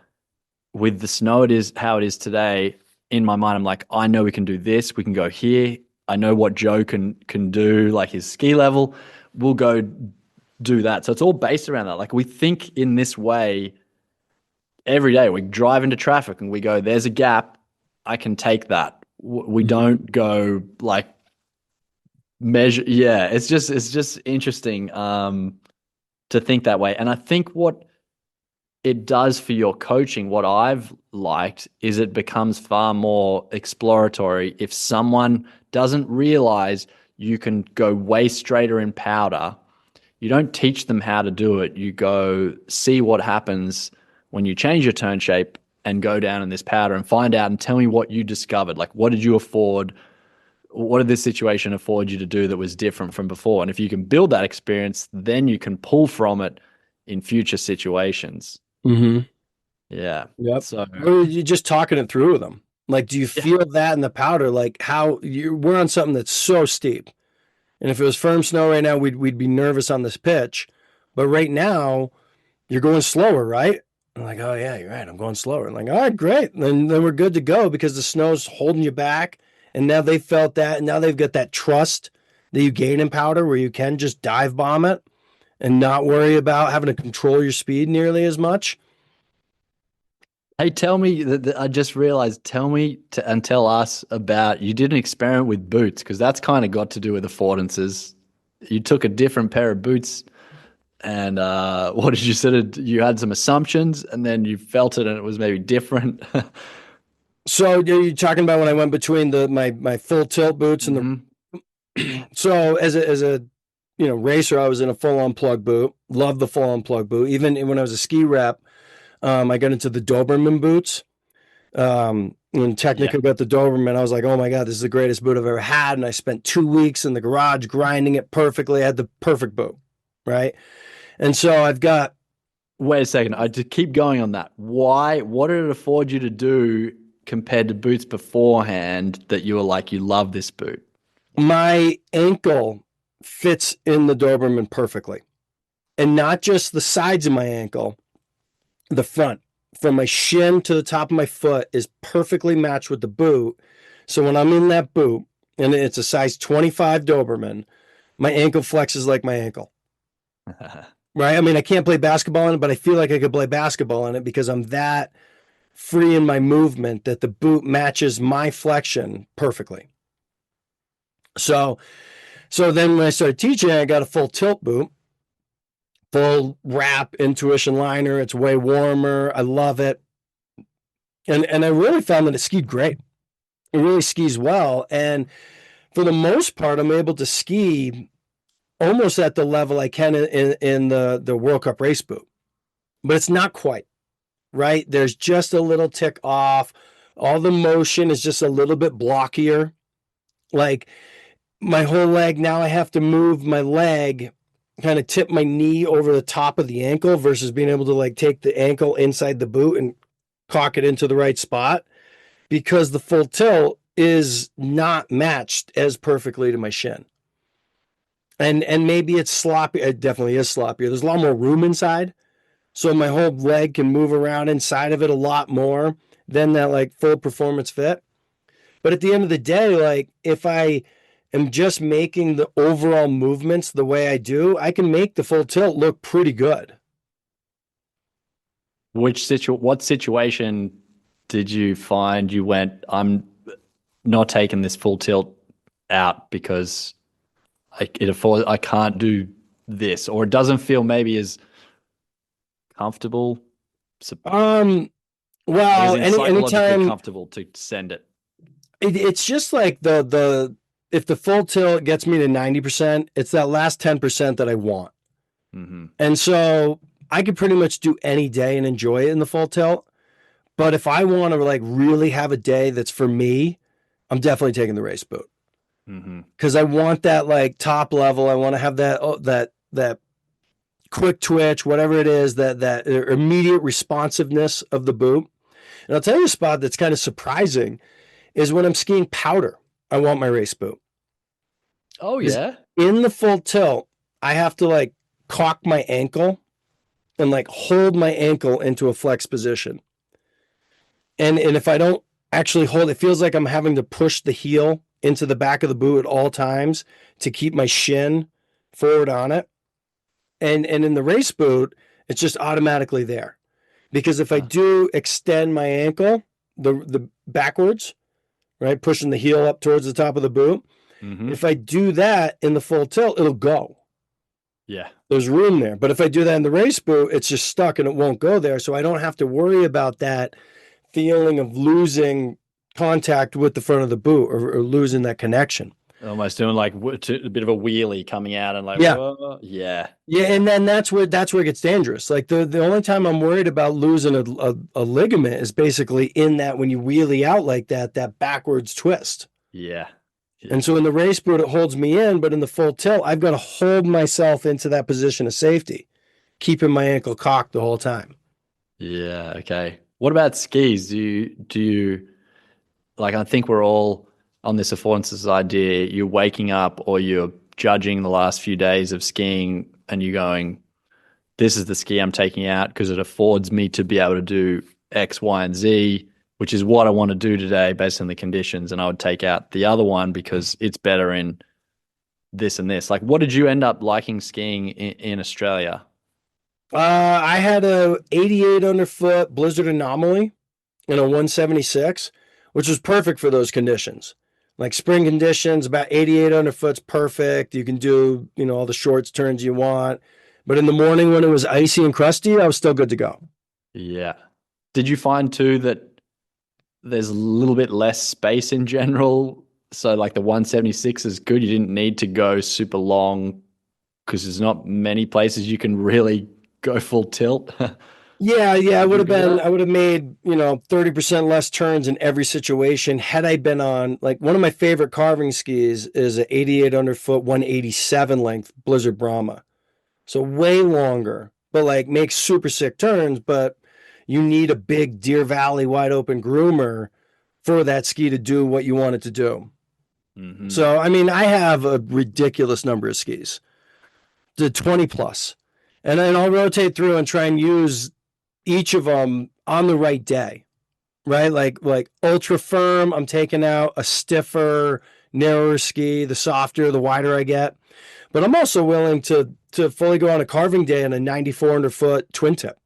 with the snow it is how it is today. In my mind, I'm like, I know we can do this. We can go here. I know what Joe can do, like his ski level. We'll go do that. So it's all based around that. Like we think in this way every day. We drive into traffic and we go, there's a gap. I can take that. We don't go like measure. Yeah, it's just interesting to think that way. And I think what it does for your coaching, what I've liked is it becomes far more exploratory. If someone doesn't realize you can go way straighter in powder, you don't teach them how to do it. You go see what happens when you change your turn shape and go down in this powder and find out and tell me what you discovered. Like, what did you afford? What did this situation afford you to do that was different from before? And if you can build that experience, then you can pull from it in future situations. Mm-hmm. Yeah. Yep. So, Or you just talking it through with them. Like, do you yeah. feel that in the powder? Like we're on something that's so steep. And if it was firm snow right now, we'd be nervous on this pitch. But right now, you're going slower, right? I'm like, oh yeah, you're right. I'm going slower. I'm like, all right, great. Then we're good to go because the snow's holding you back. And now they felt that, and now they've got that trust that you gain in powder where you can just dive bomb it and not worry about having to control your speed nearly as much. Hey, tell me that I just realized. Tell me and tell us about you did an experiment with boots because that's kind of got to do with affordances. You took a different pair of boots, and what did you sort of? You had some assumptions, and then you felt it, and it was maybe different. So you're talking about when I went between my full tilt boots and Hmm. so as a racer, I was in a full on plug boot. Love the full on plug boot. Even when I was a ski rep, I got into the Doberman boots. When Yeah. Technica got the Doberman, I was like, oh my God, this is the greatest boot I've ever had. And I spent 2 weeks in the garage grinding it perfectly. I had the perfect boot, right? And so I've got Wait a second. I just keep going on that. Why? What did it afford you to do compared to boots beforehand that you were like, you love this boot? my ankle fits in the Doberman perfectly. And not just the sides of my ankle, the front. From my shin to the top of my foot is perfectly matched with the boot. So when I'm in that boot, and it's a size 25 Doberman, my ankle flexes like my ankle. Right? I mean, I can't play basketball in it, but I feel like I could play basketball in it because I'm that free in my movement that the boot matches my flexion perfectly. So then when I started teaching, I got a full tilt boot, full wrap intuition liner. It's way warmer. I love it. And I really found that it skied great. It really skis well. And for the most part, I'm able to ski almost at the level I can in the World Cup race boot. But it's not quite, right? There's just a little tick off All the motion is just a little bit blockier. Like my whole leg, now I have to move my leg, kind of tip my knee over the top of the ankle versus being able to like take the ankle inside the boot and cock it into the right spot, because the full tilt is not matched as perfectly to my shin. And maybe it's sloppy. It definitely is sloppier. There's a lot more room inside. So my whole leg can move around inside of it a lot more than that like full performance fit. But at the end of the day, like if I am just making the overall movements the way I do, I can make the full tilt look pretty good. What situation did you find you went, I'm not taking this full tilt out because I can't do this, or it doesn't feel maybe as comfortable? Well, Is it psychologically anytime comfortable to send it? it's just like the if the full tilt gets me to 90%, it's that last 10% that I want. Mm-hmm. And so I could pretty much do any day and enjoy it in the full tilt. But if I want to like really have a day that's for me, I'm definitely taking the race boot. Mm-hmm. Because I want that like top level. I want to have that that quick twitch, whatever it is, that immediate responsiveness of the boot. And I'll tell you a spot that's kind of surprising is when I'm skiing powder. I want my race boot. Oh yeah. In the full tilt, I have to like cock my ankle and like hold my ankle into a flex position. And if I don't actually hold, it feels like I'm having to push the heel into the back of the boot at all times to keep my shin forward on it. And in the race boot, it's just automatically there. Because if I do extend my ankle, the backwards, right, pushing the heel up towards the top of the boot, mm-hmm. if I do that in the full tilt, it'll go. Yeah. There's room there. But if I do that in the race boot, it's just stuck and it won't go there. So I don't have to worry about that feeling of losing contact with the front of the boot or losing that connection. Almost doing like a bit of a wheelie coming out and like, yeah, whoa. Yeah. And then that's where it gets dangerous. Like the only time I'm worried about losing a ligament is basically in that when you wheelie out like that backwards twist. Yeah. And so in the race boot, it holds me in, but in the full tilt, I've got to hold myself into that position of safety, keeping my ankle cocked the whole time. Yeah. Okay. What about skis? Do you like, I think we're all on this affordances idea. You're waking up or you're judging the last few days of skiing and you're going, this is the ski I'm taking out because it affords me to be able to do X, Y, and Z, which is what I want to do today based on the conditions. And I would take out the other one because it's better in this and this. Like, what did you end up liking skiing in Australia? I had a 88 underfoot Blizzard Anomaly and a 176, which was perfect for those conditions. Like spring conditions, about 88 underfoot's perfect. You can do, all the shorts turns you want. But in the morning when it was icy and crusty, I was still good to go. Yeah. Did you find too that there's a little bit less space in general? So like the 176 is good. You didn't need to go super long because there's not many places you can really go full tilt. Yeah, I would have made, 30% less turns in every situation had I been on, like, one of my favorite carving skis is an 88 underfoot, 187 length Blizzard Brahma. So way longer, but like makes super sick turns, but you need a big Deer Valley wide open groomer for that ski to do what you want it to do. Mm-hmm. So, I mean, I have a ridiculous number of skis, the 20 plus, and then I'll rotate through and try and use each of them on the right day, right? Like ultra firm, I'm taking out a stiffer, narrower ski. The softer, the wider I get. But I'm also willing to fully go on a carving day on a 94 underfoot twin tip.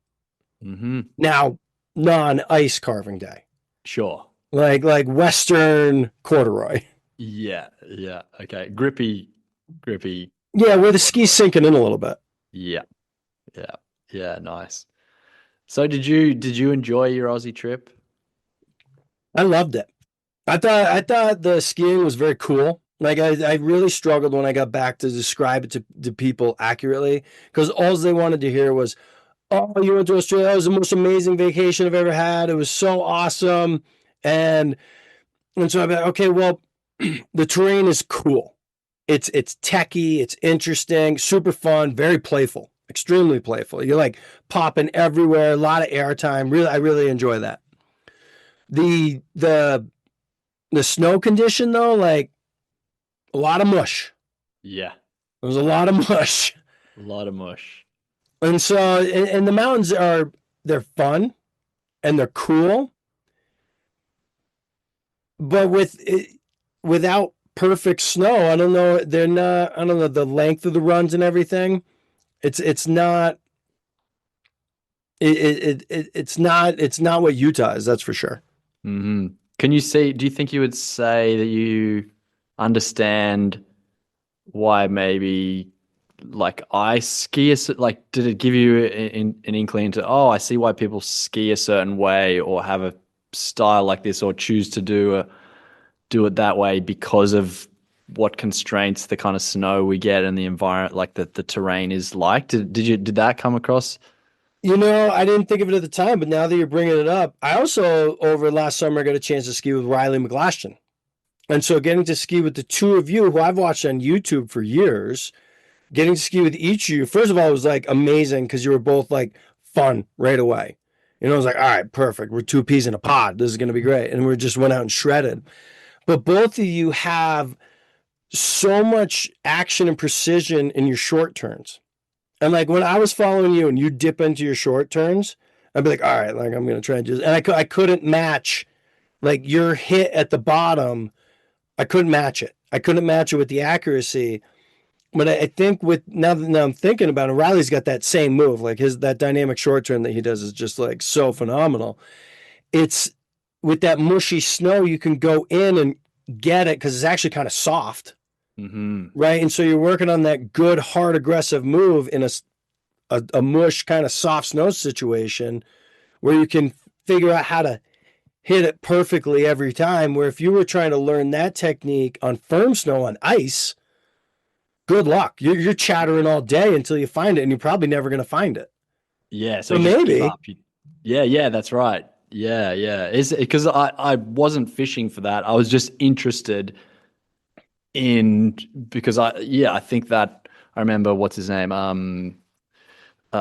Mm-hmm. Now, non-ice carving day. Sure. Like Western corduroy. Yeah. Okay. Grippy. Yeah, where the ski's sinking in a little bit. Yeah. Nice. So did you enjoy your Aussie trip? I loved it. I thought the skiing was very cool. Like I really struggled when I got back to describe it to people accurately because all they wanted to hear was, "Oh, you went to Australia. That was the most amazing vacation I've ever had. It was so awesome." And so I'm like, okay, well, the terrain is cool. It's techy, it's interesting, super fun, very playful, extremely playful. You're like popping everywhere, a lot of airtime. Really, I really enjoy that. The the the snow condition though, like a lot of mush. Yeah, There was a lot of mush. a lot of mush. And so and the mountains they're fun and they're cool, but without perfect snow, I don't know, they're not, I don't know, the length of the runs and everything. It's not it's not what Utah is, that's for sure. Hmm. Can you see, do you think you would say that you understand why maybe like ice ski, like did it give you an inkling to, oh, I see why people ski a certain way or have a style like this or choose to do it that way because of what constraints the kind of snow we get and the environment, like the terrain is like? Did that come across? You know, I didn't think of it at the time, but now that you're bringing it up, I also over last summer got a chance to ski with Riley McGlaston. And so getting to ski with the two of you who I've watched on YouTube for years, getting to ski with each of you, first of all, it was like amazing because you were both like fun right away. You know, I was like, all right, perfect. We're two peas in a pod. This is going to be great. And we just went out and shredded. But both of you have so much action and precision in your short turns. And like when I was following you and you dip into your short turns, I'd be like, all right, like I'm going to try and just, and I couldn't match like your hit at the bottom. I couldn't match it. I couldn't match it with the accuracy. But I think with now I'm thinking about it, Riley's got that same move. Like that dynamic short turn that he does is just like so phenomenal. It's with that mushy snow, you can go in and get it because it's actually kind of soft, Hmm. right? And so you're working on that good, hard, aggressive move in a mush kind of soft snow situation where you can figure out how to hit it perfectly every time. Where if you were trying to learn that technique on firm snow on ice, good luck. You're chattering all day until you find it, and you're probably never going to find it. Yeah, so But you just give maybe, up. Yeah, yeah, that's right. Yeah, yeah. It's because I wasn't fishing for that. I was just interested in because I think that I remember what's his name?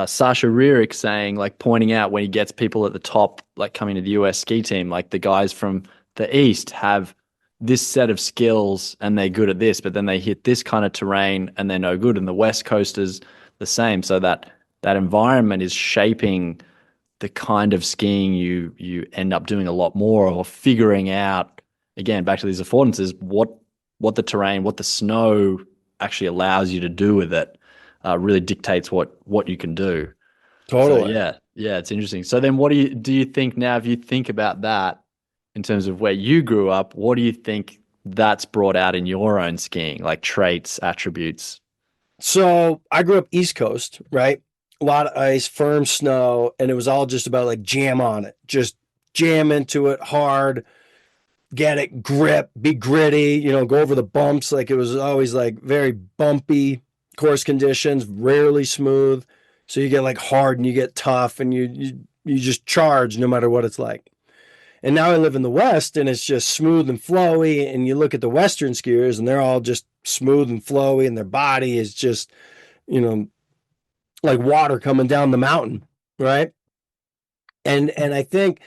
Sasha Rierick saying, like, pointing out when he gets people at the top, like coming to the US ski team, like the guys from the East have this set of skills and they're good at this, but then they hit this kind of terrain and they're no good. And the West Coast is the same. So that environment is shaping the kind of skiing you end up doing a lot more of, or figuring out, again, back to these affordances, what the terrain, what the snow actually allows you to do with it, really dictates what you can do. So totally. yeah, yeah, it's interesting. So then, what do you think now? If you think about that in terms of where you grew up, what do you think that's brought out in your own skiing, like traits, attributes? So I grew up East Coast, right? A lot of ice, firm snow, and it was all just about like jam on it, just jam into it hard, get it, grip, be gritty, you know, go over the bumps. Like it was always like very bumpy course conditions, rarely smooth. So you get like hard and you get tough and you just charge no matter what it's like. And now I live in the West and it's just smooth and flowy. And you look at the Western skiers and they're all just smooth and flowy and their body is just, you know, like water coming down the mountain, right? And I think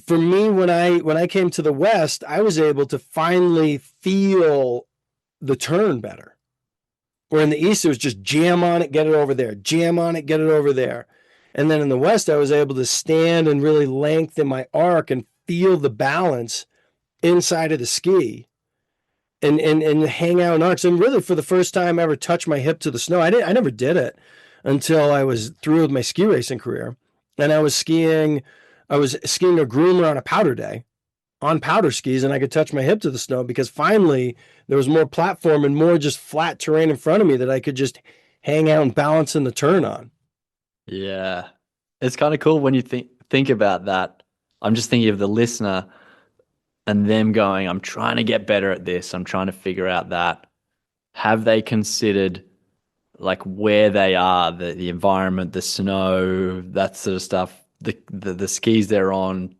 for me when I came to the West, I was able to finally feel the turn better. Where in the East it was just jam on it, get it over there, jam on it, get it over there. And then in the West, I was able to stand and really lengthen my arc and feel the balance inside of the ski and hang out in arcs. And really for the first time ever touch my hip to the snow. I never did it until I was through with my ski racing career. And I was skiing a groomer on a powder day on powder skis and I could touch my hip to the snow because finally there was more platform and more just flat terrain in front of me that I could just hang out and balance in the turn on. Yeah, it's kind of cool when you think about that. I'm just thinking of the listener and them going, I'm trying to get better at this. I'm trying to figure out that. Have they considered like where they are, the environment, the snow, that sort of stuff, the skis they're on,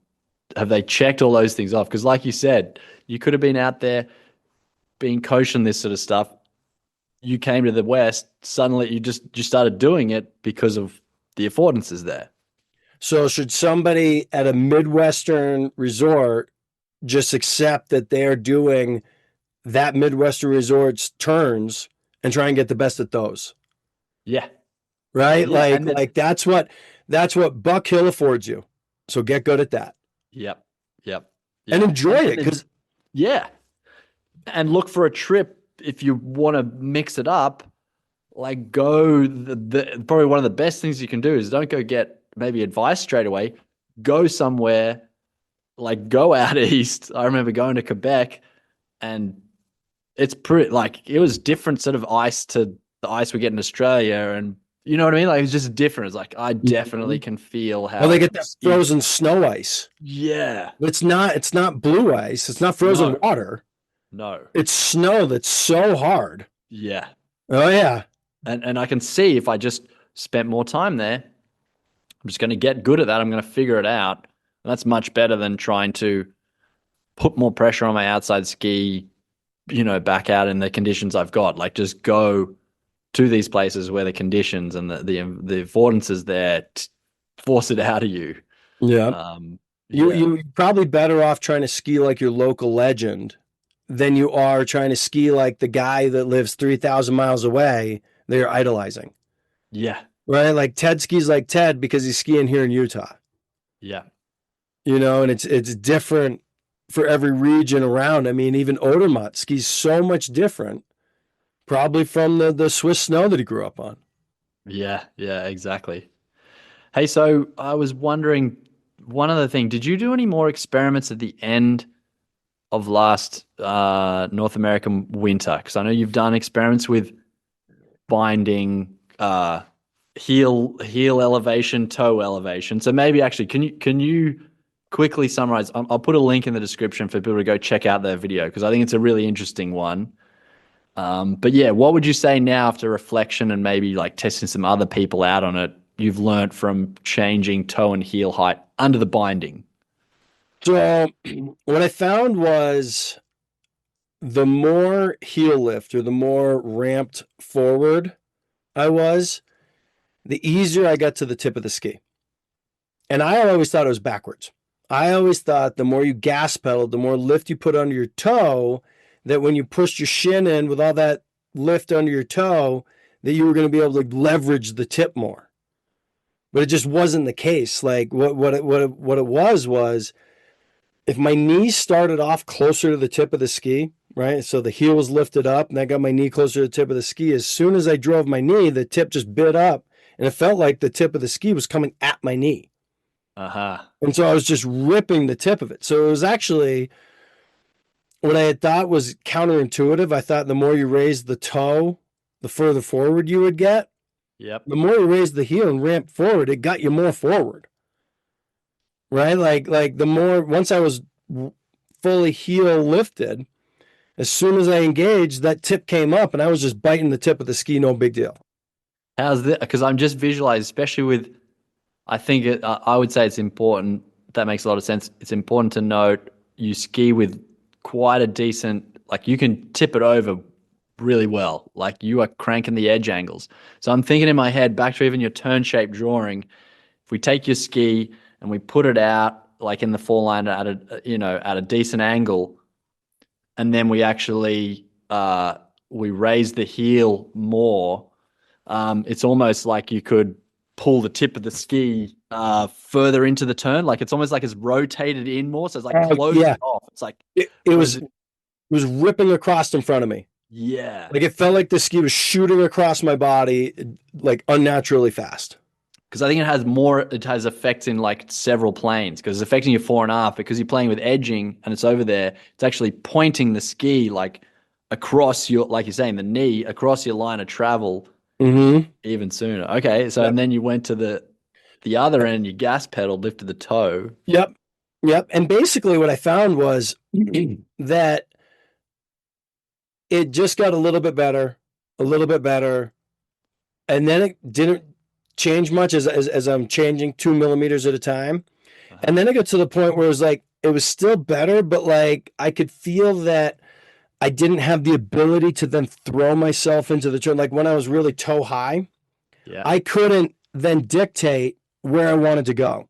have they checked all those things off? Because like you said, you could have been out there being coaching this sort of stuff. You came to the West, suddenly you started doing it because of the affordances there. So should somebody at a Midwestern resort just accept that they're doing that Midwestern resort's turns and try and get the best at those? Yeah. Right? Yeah. Like that's what Buck Hill affords you. So get good at that. Yep. Yep. And Yeah. enjoy it, because Yeah. And look for a trip if you want to mix it up. Like go probably one of the best things you can do is don't go get maybe advice straight away. Go somewhere, like go out east. I remember going to Quebec, and it's pretty like it was different sort of ice to the ice we get in Australia, and you know what I mean? Like it's just different. It's like I definitely can feel well, they how get that frozen snow ice. yeah. It's not blue ice. It's not frozen No. water. No. It's snow that's so hard. Yeah. Oh yeah. And I can see if I just spent more time there, I'm just going to get good at that. I'm going to figure it out. And that's much better than trying to put more pressure on my outside ski, back out in the conditions I've got. Like just go to these places where the conditions and the affordances there force it out of you. Yeah. You Yeah. you're probably better off trying to ski like your local legend than you are trying to ski like the guy that lives 3,000 miles away that you're idolizing. Yeah. Right? Like Ted skis like Ted because he's skiing here in Utah. Yeah. And it's different for every region around. I mean, even Odermatt skis so much different, probably from the Swiss snow that he grew up on. Yeah. Yeah. Exactly. Hey, so I was wondering one other thing. Did you do any more experiments at the end of last North American winter? Because I know you've done experiments with binding heel elevation, toe elevation. So maybe actually, can you quickly summarize? I'll put a link in the description for people to go check out their video because I think it's a really interesting one. But yeah, what would you say now after reflection and maybe like testing some other people out on it? You've learned from changing toe and heel height under the binding. So what I found was the more heel lift or the more ramped forward I was, the easier I got to the tip of the ski. And I always thought it was backwards. I always thought the more you gas pedaled, the more lift you put under your toe, that when you pushed your shin in with all that lift under your toe, that you were going to be able to leverage the tip more. But it just wasn't the case. Like what it was if my knee started off closer to the tip of the ski, right? So the heel was lifted up and I got my knee closer to the tip of the ski. As soon as I drove my knee, the tip just bit up and it felt like the tip of the ski was coming at my knee. Uh-huh. And so I was just ripping the tip of it. So it was actually what I had thought was counterintuitive. I thought the more you raised the toe, the further forward you would get. Yep. The more you raised the heel and ramped forward, it got you more forward. Right? Like the more, once I was fully heel lifted, as soon as I engaged, that tip came up and I was just biting the tip of the ski, no big deal. How's that? Because I'm just visualizing, especially with, I would say it's important. That makes a lot of sense. It's important to note you ski with quite a decent, like you can tip it over really well. Like you are cranking the edge angles. So I'm thinking in my head, back to even your turn shape drawing, if we take your ski and we put it out like in the four line at a decent angle, and then we actually we raise the heel more, it's almost like you could pull the tip of the ski further into the turn. Like it's almost like it's rotated in more. So it's like closing Yeah. off. It's like it was ripping across in front of me. Yeah. Like it felt like the ski was shooting across my body like unnaturally fast. Because I think it has effects in like several planes because it's affecting your fore and aft because you're playing with edging and it's over there. It's actually pointing the ski like across your, like you're saying, the knee across your line of travel even sooner. Okay. So, and then you went to the other end, you gas pedal, lifted the toe. Yep. And basically what I found was that it just got a little bit better, and then it didn't change much as I'm changing 2 millimeters at a time. And then it got to the point where it was like, it was still better, but like I could feel that I didn't have the ability to then throw myself into the turn. Like when I was really toe high, Yeah. I couldn't then dictate where I wanted to go.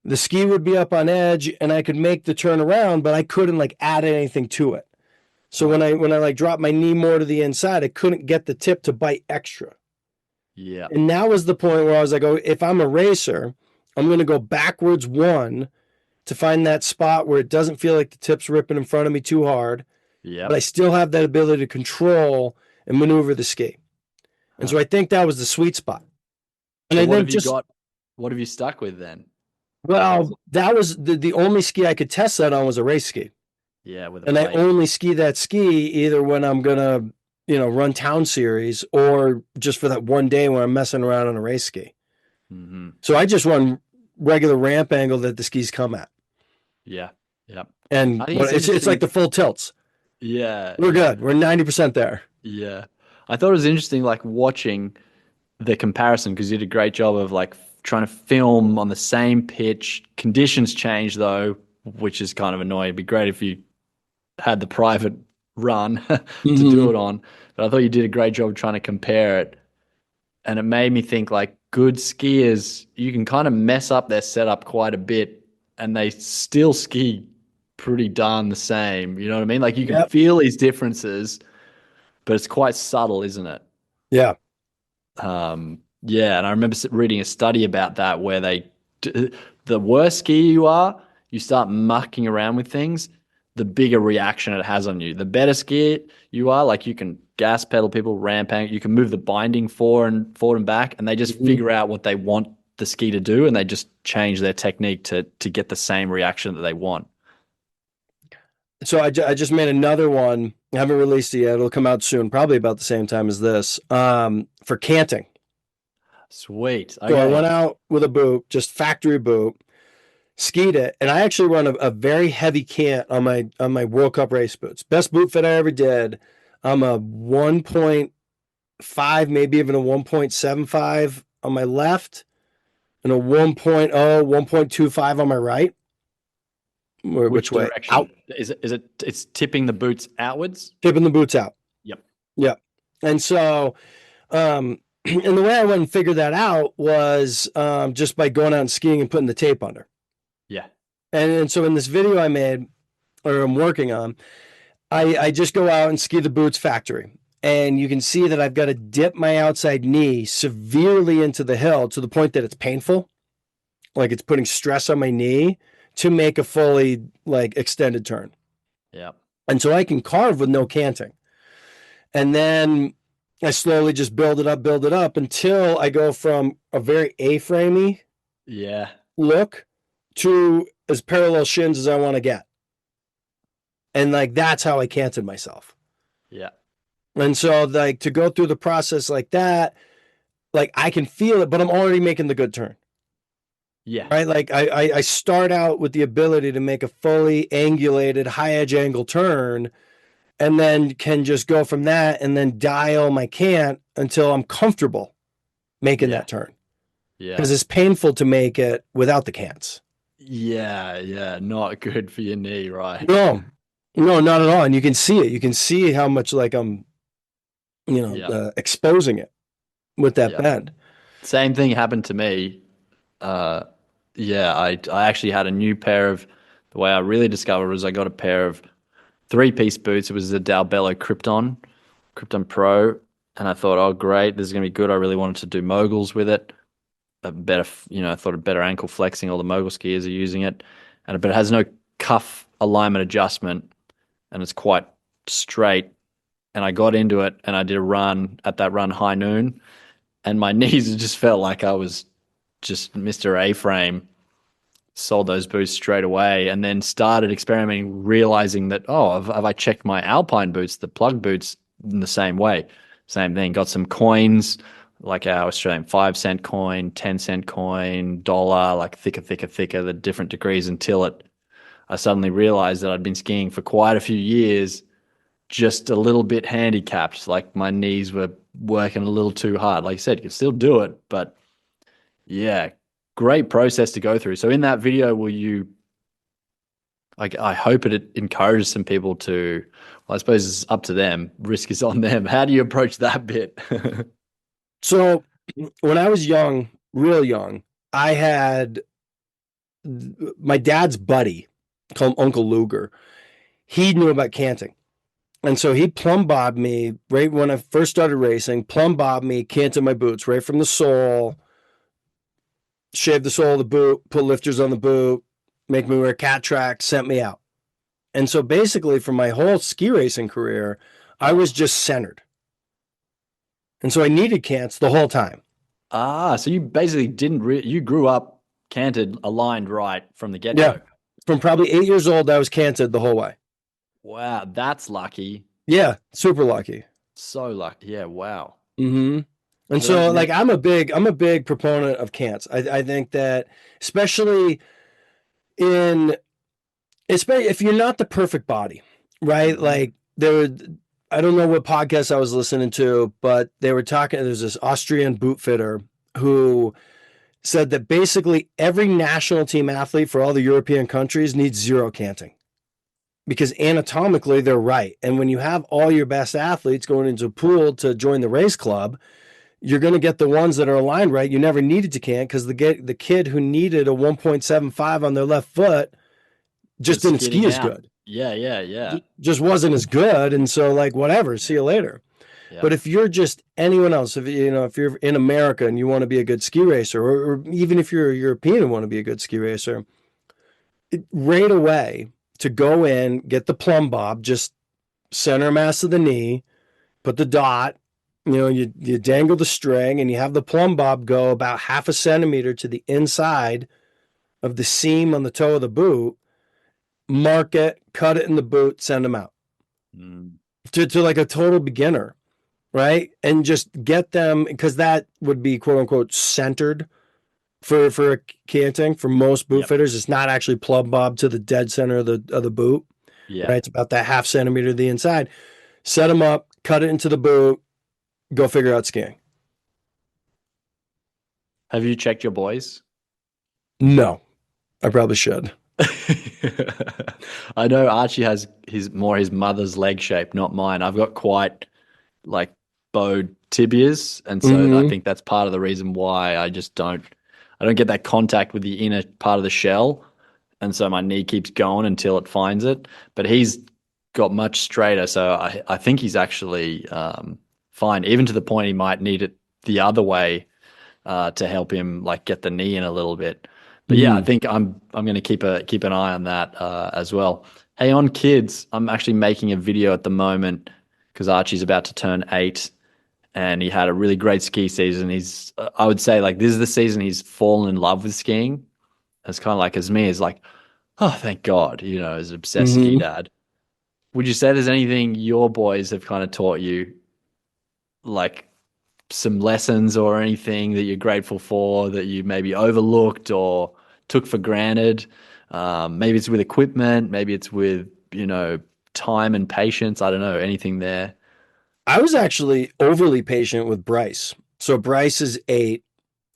The ski would be up on edge and I could make the turn around, but I couldn't like add anything to it. So Right. when I like dropped my knee more to the inside, I couldn't get the tip to bite extra. Yeah. And that was the point where I was like, oh, if I'm a racer, I'm going to go backwards one to find that spot where it doesn't feel like the tip's ripping in front of me too hard, but I Yep. still have that ability to control and maneuver the ski. And Huh. so I think that was the sweet spot. And So I what think have you just, got? What have you stuck with then? well, that was the only ski I could test that on was a race ski. Yeah, with a And I plate. only ski that ski either when I'm going to, run town series or just for that one day when I'm messing around on a race ski. Hmm. So I just run regular ramp angle that the skis come at. Yeah. Yep. And I think it's it's like interesting. the full tilts. Yeah. We're Yeah. good. We're 90% there. Yeah. I thought it was interesting, like watching the comparison because you did a great job of like trying to film on the same pitch. Conditions change though, which is kind of annoying. It'd be great if you had the private run to do Mm-hmm. it on. But I thought you did a great job trying to compare it. And it made me think like good skiers, you can kind of mess up their setup quite a bit and they still ski pretty darn the same. You know what I mean? Like you can Yep. feel these differences, but it's quite subtle, isn't it? Yeah. Yeah, and I remember reading a study about that where the worse skier you are, you start mucking around with things, the bigger reaction it has on you. The better skier you are, like you can gas pedal people, ramp angle, you can move the binding forward and back, and they just Mhm. figure out what they want the ski to do, and they just change their technique to get the same reaction that they want. So I just made another one. I haven't released it yet. It'll come out soon, probably about the same time as this, for canting. Sweet. So I Okay. went out with a boot, just factory boot, skied it, and I actually run a very heavy cant on my World Cup race boots. Best boot fit I ever did. I'm a 1.5, maybe even a 1.75 on my left, and a 1.0, 1.25 on my right. Which Which way? Out. direction? It's tipping the boots outwards? Tipping the boots out. Yep. Yeah. And so, and the way I went and figured that out was just by going out and skiing and putting the tape under. Yeah. And so in this video I made, or I'm working on, I just go out and ski the boots factory. And you can see that I've got to dip my outside knee severely into the hill to the point that it's painful. Like it's putting stress on my knee to make a fully like extended turn. Yep. And so I can carve with no canting. And then I slowly just build it up until I go from a very A-framey Yeah. look to as parallel shins as I want to get. And like that's how I canted myself. Yeah. And so like to go through the process like that, like I can feel it, but I'm already making the good turn. Yeah. Right? Like I start out with the ability to make a fully angulated high edge angle turn and then can just go from that and then dial my cant until I'm comfortable making Yeah. that turn. Yeah. Because it's painful to make it without the cants. Yeah. Yeah. Not good for your knee, right? No, no, not at all. And you can see it. You can see how much like I'm, Yeah. exposing it with that Yeah. bend. Same thing happened to me. Uh, yeah, I actually had a new pair of, the way I really discovered was I got a pair of three-piece boots. It was the Dalbello Krypton Pro, and I thought, oh great, this is gonna be good. I really wanted to do moguls with it. A better, I thought a better ankle flexing. All the mogul skiers are using it, but it has no cuff alignment adjustment, and it's quite straight. And I got into it, and I did a run at that run high noon, and my knees just felt like I was just Mr. A-frame. Sold those boots straight away, and then started experimenting, realizing that, oh, have I checked my Alpine boots, the plug boots, in the same way? Same thing. Got some coins, like our Australian 5 cent coin, 10 cent coin, dollar, like thicker, the different degrees until I suddenly realized that I'd been skiing for quite a few years, just a little bit handicapped. Like my knees were working a little too hard. Like I said, you can still do it, but yeah, great process to go through. So in that video, will you, I hope it encourages some people to, well, I suppose it's up to them. Risk is on them. How do you approach that bit? So when I was young, real young, I had my dad's buddy called Uncle Luger. He knew about canting. And so he plumb bobbed me right when I first started racing, plumb bobbed me, canted my boots right from the sole, shaved the sole of the boot, put lifters on the boot, make me wear cat tracks, sent me out. And so basically for my whole ski racing career, I was just centered. And so I needed cants the whole time. So you basically didn't you grew up canted, aligned right from the Yeah. get-go. From probably 8 years old, I was canted the whole way. Wow, that's lucky. Yeah, super lucky. So lucky. Yeah, wow. Mm-hmm. And So so then like I'm a big proponent of cants. I think that especially in especially if you're not the perfect body, right? Mhm. Like I don't know what podcast I was listening to, but they were talking, there's this Austrian boot fitter who said that basically every national team athlete for all the European countries needs zero canting because anatomically they're right. And when you have all your best athletes going into a pool to join the race club, you're going to get the ones that are aligned right. You never needed to cant because the kid who needed a 1.75 on their left foot just Was didn't ski skidding as out. good. Yeah, yeah, yeah. Just wasn't as good. And so like, whatever, see you later. Yeah. But if you're just anyone else, if you're in America and you want to be a good ski racer, or even if you're a European and want to be a good ski racer, right away to go in, get the plumb bob, just center mass of the knee, put the dot, you dangle the string and you have the plumb bob go about half a centimeter to the inside of the seam on the toe of the boot, mark it, cut it in the boot, send them out Mm. to like a total beginner, right? And just get them, because that would be quote unquote centered for canting. For most boot Yep. fitters, it's not actually plumb bob to the dead center of the boot, Yeah. right? It's about that half centimeter to the inside. Set them up, cut it into the boot, go figure out skiing. Have you checked your boys? No, I probably should. I know Archie has his mother's leg shape, not mine. I've got quite like bowed tibias, and so I Mm-hmm. think that's part of the reason why I don't get that contact with the inner part of the shell, and so my knee keeps going until it finds it. But he's got much straighter, so I think he's actually fine, even to the point he might need it the other way to help him like get the knee in a little bit. But yeah, I Mm-hmm. think I'm going to keep an eye on that as well. Hey, on kids, I'm actually making a video at the moment because Archie's about to turn 8, and he had a really great ski season. I would say like this is the season he's fallen in love with skiing. It's kind of like as me, is like, oh, thank God, as an obsessed ski Mm-hmm. dad. Would you say there's anything your boys have kind of taught you, like some lessons or anything that you're grateful for that you maybe overlooked or took for granted? Maybe it's with equipment, maybe it's with, time and patience. I don't know, anything there. I was actually overly patient with Bryce. So Bryce is 8,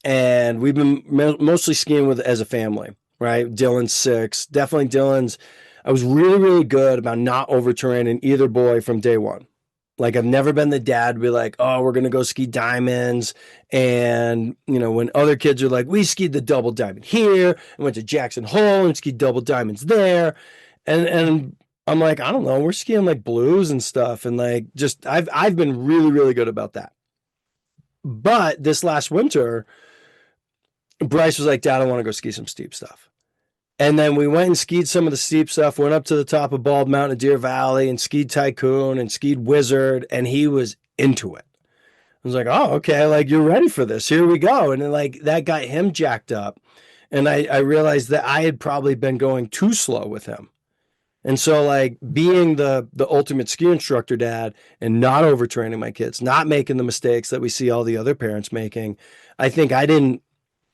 and we've been mostly skiing with as a family, right? Dylan's 6. Definitely Dylan's. I was really, really good about not overtraining either boy from day one. Like I've never been the dad to be like, oh, we're gonna go ski diamonds. And when other kids are like, we skied the double diamond here and went to Jackson Hole and skied double diamonds there. And I'm like, I don't know, we're skiing like blues and stuff. And like just I've been really, really good about that. But this last winter, Bryce was like, Dad, I want to go ski some steep stuff. And then we went and skied some of the steep stuff, went up to the top of Bald Mountain in Deer Valley and skied Tycoon and skied Wizard, and he was into it. I was like, oh, okay, like you're ready for this. Here we go. And then like that got him jacked up. And I realized that I had probably been going too slow with him. And so like being the ultimate ski instructor dad and not overtraining my kids, not making the mistakes that we see all the other parents making, I think I didn't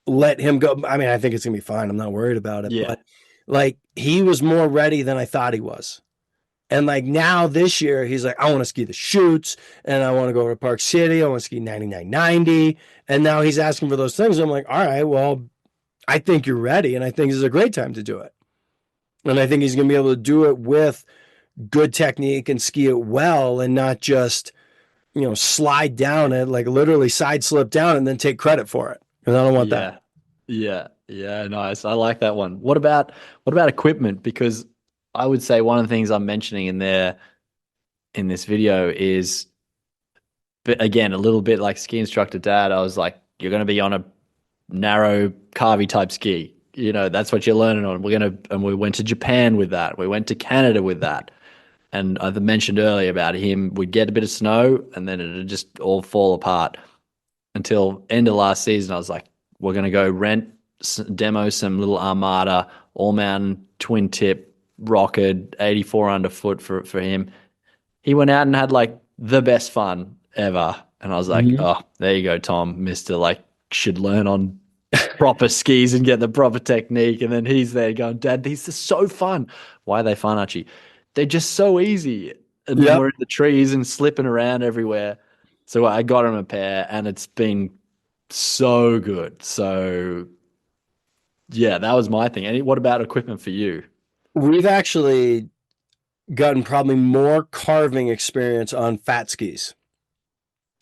let him go. I mean, I think it's gonna be fine. I'm not worried about it. Yeah. But like he was more ready than I thought he was. And like now this year, he's like, I want to ski the chutes and I want to go to Park City. I want to ski 9990. And now he's asking for those things. I'm like, all right, well, I think you're ready, and I think this is a great time to do it. And I think he's going to be able to do it with good technique and ski it well, and not just, slide down it, like literally side slip down and then take credit for it. And I don't want that. Yeah. Yeah. Yeah. Nice. I like that one. What about equipment? Because I would say one of the things I'm mentioning in there in this video is, but again, a little bit like ski instructor dad, I was like, you're going to be on a narrow carvy type ski. That's what you're learning on. And we went to Japan with that. We went to Canada with that. And I mentioned earlier about him, we'd get a bit of snow and then it'd just all fall apart until end of last season. I was like, we're going to go demo some little Armada, all mountain, twin tip, rocket, 84 underfoot for him. He went out and had like the best fun ever. And I was like, Mhm. oh, there you go, Tom, Mr. Like, should learn on proper skis and get the proper technique. And then he's there going, Dad, these are so fun. Why are they fun, Archie? They're just so easy. And then Yep. we're in the trees and slipping around everywhere. So I got him a pair and it's been so good. So yeah, that was my thing. And what about equipment for you? We've actually gotten probably more carving experience on fat skis.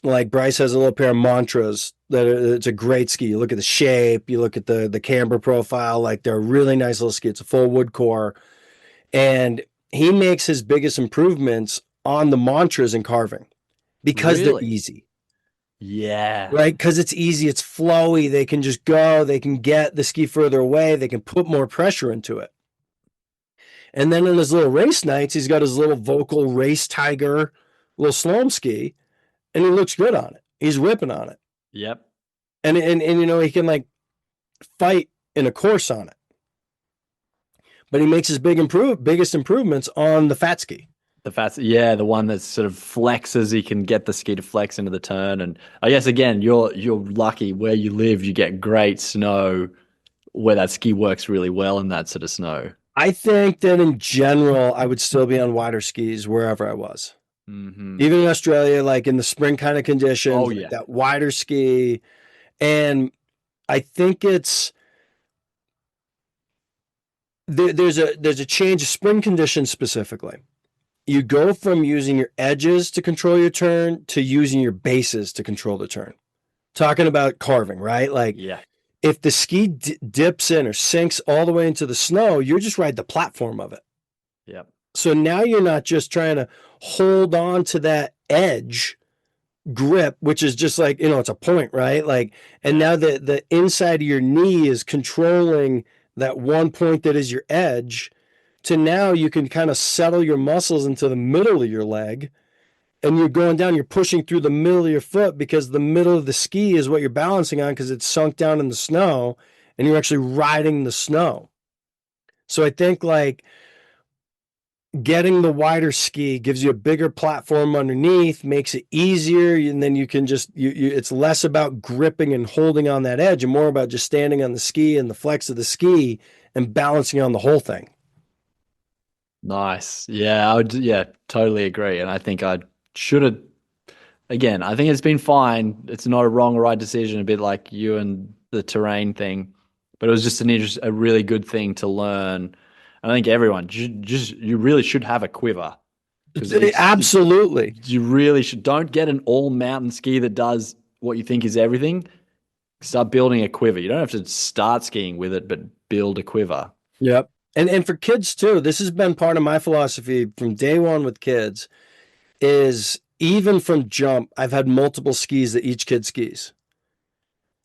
Like Bryce has a little pair of mantras that it's a great ski. You look at the shape, you look at the camber profile, like they're a really nice little ski. It's a full wood core. And he makes his biggest improvements on the mantras and carving because they're Really? easy, Yeah. right? Because it's easy, it's flowy. They can just go, they can get the ski further away, they can put more pressure into it. And then in his little race nights, he's got his little vocal race tiger, little slalom ski, and he looks good on it. He's whipping on it. Yep. And he can like fight in a course on it. But he makes his biggest improvements on the fat ski. Yeah, the one that sort of flexes. He can get the ski to flex into the turn, and I guess again, you're lucky where you live. You get great snow where that ski works really well in that sort of snow. I think that in general, I would still be on wider skis wherever I was. Hmm. Even in Australia, like in the spring kind of Oh conditions, like yeah, that wider ski. And I think there's a change of spring conditions specifically. You go from using your edges to control your turn to using your bases to control the turn. Talking about carving, right? Like yeah, if the ski dips in or sinks all the way into the snow, you're just riding the platform of it. yep, So now you're not just trying to hold on to that edge grip, which is just like, it's a point, right? Like, and yeah, now the inside of your knee is controlling that one point that is your edge, to now you can kind of settle your muscles into the middle of your leg, and you're going down, you're pushing through the middle of your foot because the middle of the ski is what you're balancing on because it's sunk down in the snow and you're actually riding the snow. So I think like getting the wider ski gives you a bigger platform underneath, makes it easier, and then you can just it's less about gripping and holding on that edge and more about just standing on the ski and the flex of the ski and balancing on the whole thing. nice. Yeah, I would. Yeah, totally agree. And I think I should have. Again, I think it's been fine. It's not a wrong or right decision. A bit like you and the terrain thing, but it was just a really good thing to learn. I think everyone you really should have a quiver because it's Absolutely. you really should. Don't get an all mountain ski that does what you think is everything. Start building a quiver. You don't have to start skiing with it, but build a quiver. Yep. And for kids too, this has been part of my philosophy from day one with kids is even from jump, I've had multiple skis that each kid skis.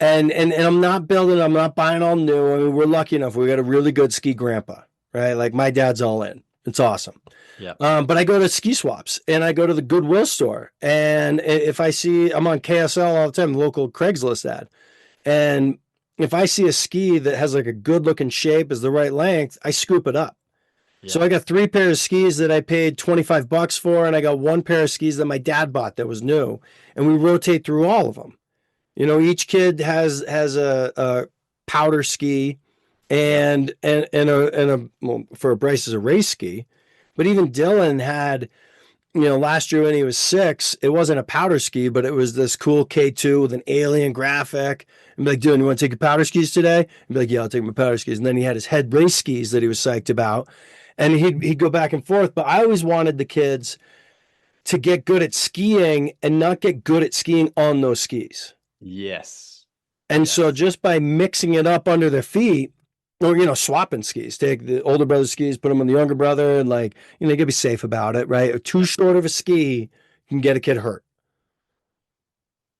And I'm not buying all new. I mean, we're lucky enough. We got a really good ski grandpa, right? Like my dad's all in. It's awesome. Yep. But I go to ski swaps and I go to the Goodwill store. And if I see, I'm on KSL all the time, the local Craigslist ad. And if I see a ski that has like a good looking shape, is the right length, I scoop it up. So Yep. I got 3 pairs of skis that I paid $25 for, and I got 1 pair of skis that my dad bought that was new. And we rotate through all of them. Each kid has a powder ski Yep. and a well, for Bryce is a race ski, but even Dylan had last year when he was 6, it wasn't a powder ski, but it was this cool K2 with an alien graphic. And be like, dude, you want to take your powder skis today? And be like, yeah, I'll take my powder skis. And then he had his head race skis that he was psyched about. And he'd go back and forth. But I always wanted the kids to get good at skiing and not get good at skiing on those skis. Yes. And so just by mixing it up under their feet, or, swapping skis, take the older brother's skis, put them on the younger brother, and you gotta be safe about it, right? Too short of a ski can get a kid hurt.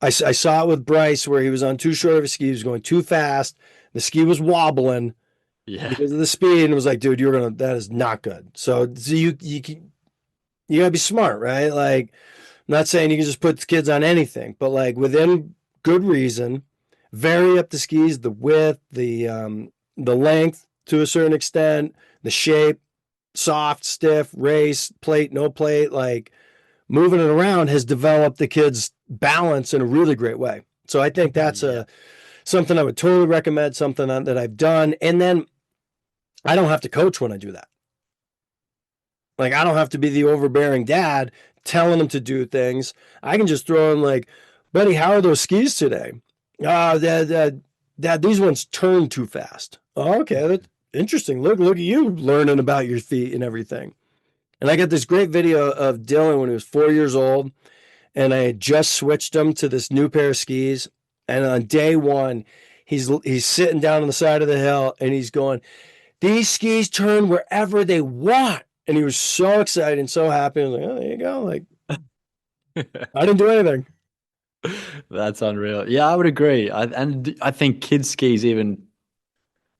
I saw it with Bryce where he was on too short of a ski. He was going too fast. The ski was wobbling because of the speed. And it was like, dude, that is not good. So you gotta be smart, right? Like, I'm not saying you can just put kids on anything, but within good reason, vary up the skis, the width, the length to a certain extent, the shape, soft, stiff, race, plate, no plate, moving it around has developed the kids' balance in a really great way. So I think that's something I would totally recommend, something that I've done. And then I don't have to coach when I do that. I don't have to be the overbearing dad telling them to do things. I can just throw in buddy, how are those skis today? Dad, these ones turn too fast. Oh, okay, that's interesting. Look at you learning about your feet and everything. And I got this great video of Dylan when he was 4 years old, and I had just switched him to this new pair of skis. And on day one, he's sitting down on the side of the hill, and he's going, "These skis turn wherever they want." And he was so excited and so happy. I was like, "Oh, there you go." I didn't do anything. That's unreal. Yeah, I would agree. I think kids skis even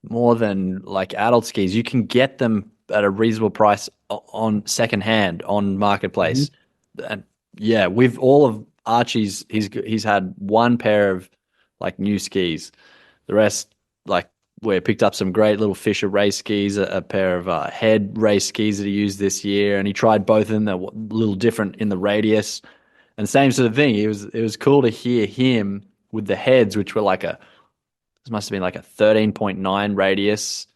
more than adult skis. You can get them at a reasonable price on secondhand on marketplace. And yeah, we've all of Archie's. He's had one pair of new skis. The rest we picked up some great little Fisher race skis, a pair of head race skis that he used this year, and he tried both of them. They're a little different in the radius. And same sort of thing. It was cool to hear him with the heads, which were this must have been a 13.9 radius,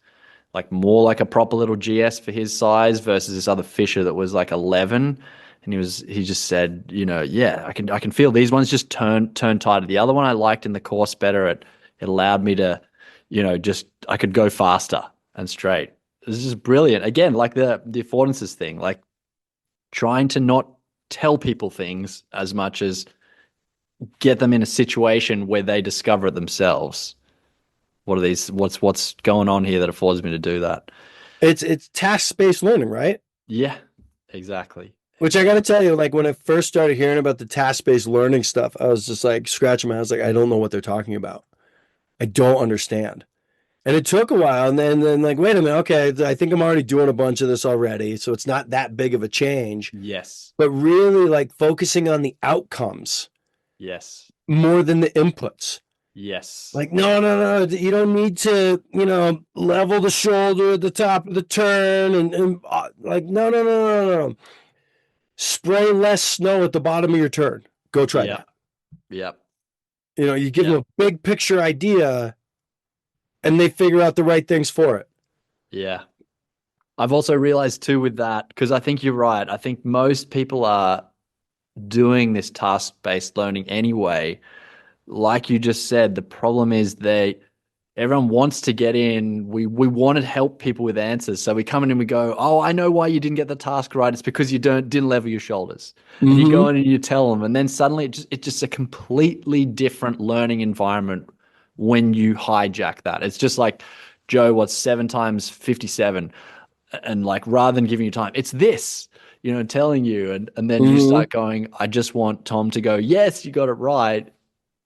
more like a proper little GS for his size versus this other Fisher that was 11. And he just said, yeah, I can feel these ones just turn tighter. The other one I liked in the course better. It allowed me to, I could go faster and straight. This is brilliant. Again, the affordances thing, trying to not tell people things as much as get them in a situation where they discover it themselves. What's going on here that affords me to do that? It's task-based learning, right? Yeah, exactly. Which I got to tell you, when I first started hearing about the task-based learning stuff, I was just scratching my head. I was I don't know what they're talking about. I don't understand. And it took a while. And then wait a minute. Okay, I think I'm already doing a bunch of this already. So it's not that big of a change. Yes. But really focusing on the outcomes. Yes. More than the inputs. Yes. No. You don't need to, level the shoulder at the top of the turn. And no. Spray less snow at the bottom of your turn. Go try that. Yep. You give them a big picture idea and they figure out the right things for it. Yeah. I've also realized too with that, because I think you're right. I think most people are doing this task-based learning anyway. Like you just said, the problem is everyone wants to get in. We want to help people with answers. So we come in and we go, "Oh, I know why you didn't get the task right. It's because you didn't level your shoulders." And you go in and you tell them, and then suddenly it's just a completely different learning environment when you hijack that. It's just Joe, 7 times 57? And rather than giving you time, it's this, telling you, and then you start going, I just want Tom to go, yes, you got it right,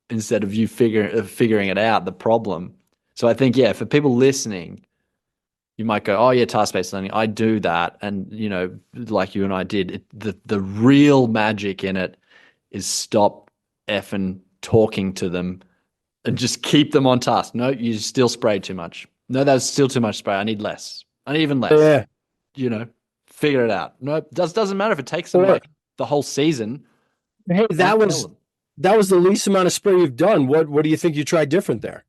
instead of you figuring it out, the problem. So I think, for people listening, you might go, oh yeah, task-based learning, I do that. And, like you and I did, the real magic in it is stop effing talking to them and just keep them on task. No, you still sprayed too much. No, that was still too much spray. I need less. I need even less. Yeah. Figure it out. No, it doesn't matter if it takes them the whole season. Hey, that was the least amount of spray you've done. What do you think you tried different there?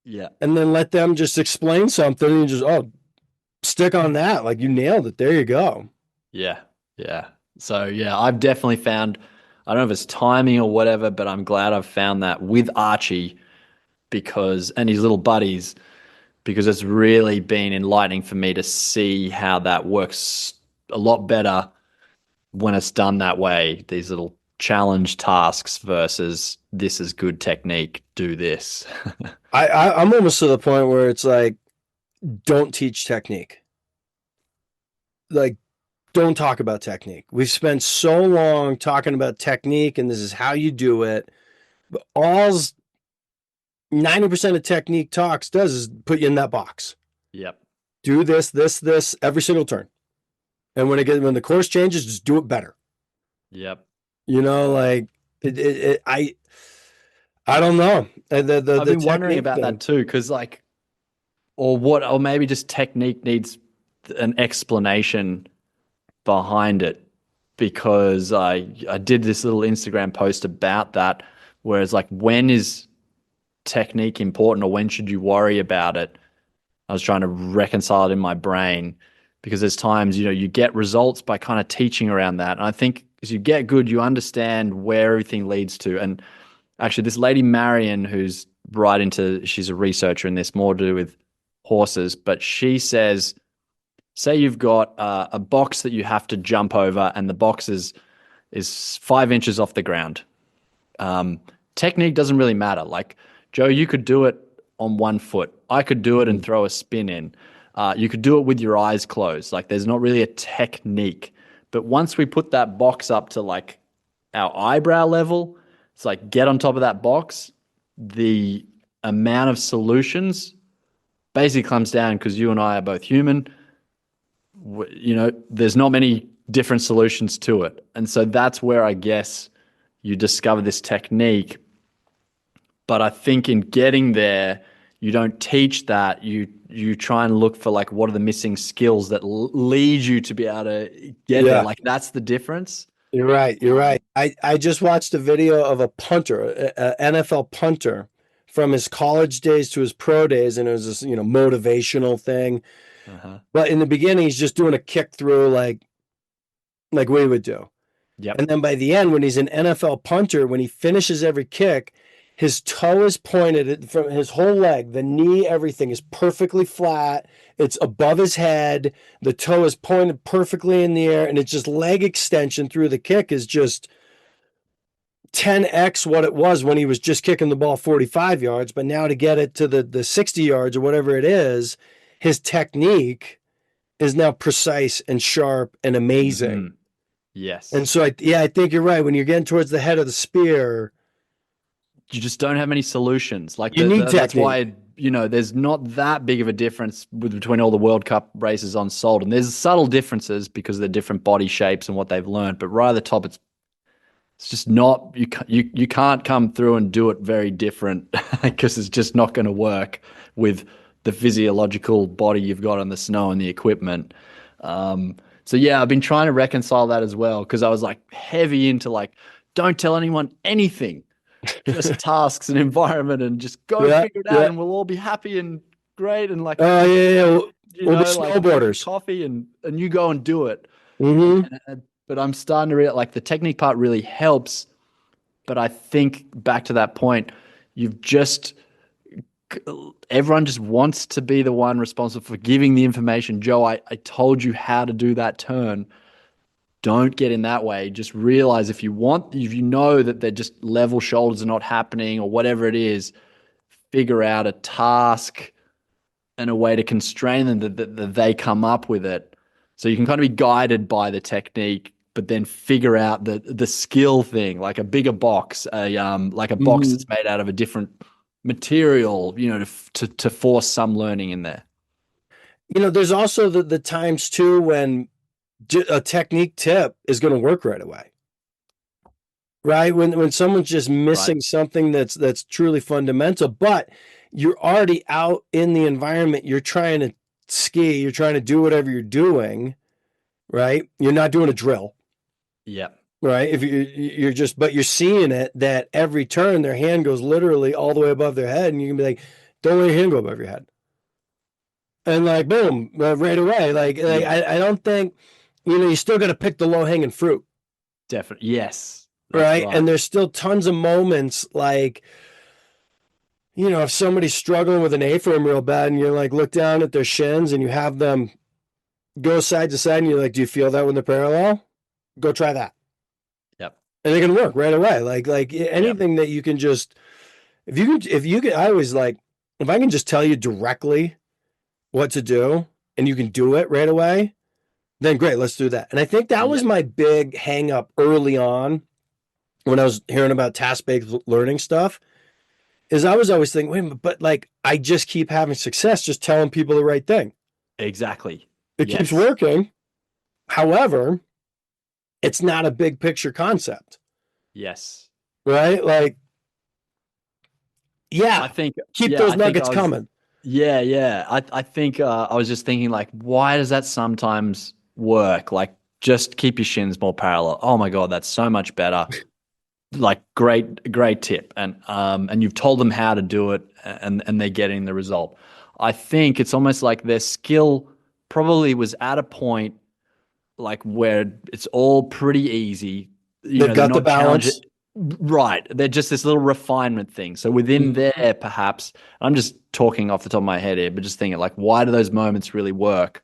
Yeah. And then let them just explain something and you just, stick on that. You nailed it. There you go. Yeah. Yeah. So yeah, I've definitely found, I don't know if it's timing or whatever, but I'm glad I've found that with Archie because, and his little buddies, because it's really been enlightening for me to see how that works a lot better when it's done that way. These little challenge tasks versus this is good technique, do this. I'm almost to the point where it's like, don't teach technique. Like, don't talk about technique. We've spent so long talking about technique and this is how you do it. But all's 90% of technique talks does is put you in that box. Yep. Do this every single turn. And when the course changes, just do it better. Yep. You know, like I don't know. I've The been wondering technique about that thing. too, because like, or maybe just technique needs an explanation behind it because I did this little Instagram post about that, where it's like, when is technique important or when should you worry about it? I was trying to reconcile it in my brain because there's times, you get results by kind of teaching around that. And I think as you get good, you understand where everything leads to. And actually, this lady, Marion, who's she's a researcher in this, more to do with horses, but she says, say you've got a box that you have to jump over and the box is 5 inches off the ground. Um, Technique doesn't really matter. Like, Joe, you could do it on one foot. I could do it and Mhm. throw a spin in. You could do it with your eyes closed. Like, there's not really a technique. But once we put that box up to like our eyebrow level, it's like, get on top of that box. The amount of solutions basically comes down because you and I are both human. There's not many different solutions to it. And so that's where I guess you discover this technique. But I think in getting there, you don't teach that. You try and look for like, what are the missing skills that lead you to be able to get there. Yeah, Like, that's the difference. you're right. You're right. I just watched a video of a punter, NFL punter, from his college days to his pro days, and it was this, motivational thing. Uh-huh. But in the beginning, he's just doing a kick through like we would do. Yep. And then by the end, when he's an NFL punter, when he finishes every kick, his toe is pointed from his whole leg, the knee, everything is perfectly flat. It's above his head. The toe is pointed perfectly in the air, and it's just leg extension through the kick is just 10x what it was when he was just kicking the ball 45 yards. But now to get it to the 60 yards or whatever it is, his technique is now precise and sharp and amazing. Hmm. And Yes. so, I think you're right. When you're getting towards the head of the spear, You just don't have many solutions. Like, you need that's technique. why, there's not that big of a difference between all the World Cup races on salt. And there's subtle differences because of the different body shapes and what they've learned. But right at the top, it's just not, you can't come through and do it very different because it's just not going to work with the physiological body you've got on the snow and the equipment. So yeah, I've been trying to reconcile that as well because I was like heavy into like, don't tell anyone anything, just tasks and environment, and just go Yeah, figure it out yeah. and we'll all be happy and great and like, Oh, yeah, yeah. We'll be like make your snowboarders. coffee and you go and do it. Hmm. But I'm starting to realize like the technique part really helps. But I think back to that point, you've just, everyone just wants to be the one responsible for giving the information. Joe, I told you how to do that turn. Don't get in that way. Just realize if you know that they're just level shoulders are not happening or whatever it is, figure out a task and a way to constrain them that they come up with it. So you can kind of be guided by the technique, but then figure out the skill thing, like a bigger box, like a box Hmm. that's made out of a different material, to force some learning in there. There's also the times too when a technique tip is going to work right away. Right? When someone's just Right. missing something that's truly fundamental, but you're already out in the environment, you're trying to ski, you're trying to do whatever you're doing, right? You're not doing a drill. Yeah. Right. If you're just, but you're seeing it that every turn their hand goes literally all the way above their head, and you can be like, don't let your hand go above your head. And like, boom, right away. Like Yeah. I don't think you still got to pick the low hanging fruit. Definitely. Yes, that's Right. right. And there's still tons of moments like, if somebody's struggling with an A-frame real bad and you're like, look down at their shins and you have them go side to side and you're like, do you feel that when they're parallel? Go try that. Yep. And they can work right away. Like Yep. anything that you can just, if you can, I always like, if I can just tell you directly what to do and you can do it right away, then great, let's do that. And I think that was Yep. my big hang up early on when I was hearing about task-based learning stuff is I was always thinking, wait a minute, but like I just keep having success just telling people the right thing. Exactly. It keeps Yes. working. However, it's not a big picture concept, Yes. right? Like, I yeah, think, keep yeah, those I think I nuggets was, coming. yeah, yeah. I think I was just thinking, like, why does that sometimes work? Like, just keep your shins more parallel. Oh my God, that's so much better. Like, great tip. And you've told them how to do it, and they're getting the result. I think it's almost like their skill probably was at a point like where it's all pretty easy. They've They're got the not challenged. balance. Right. They're just this little refinement thing. So within Mhm. there, perhaps, I'm just talking off the top of my head here, but just thinking like, why do those moments really work?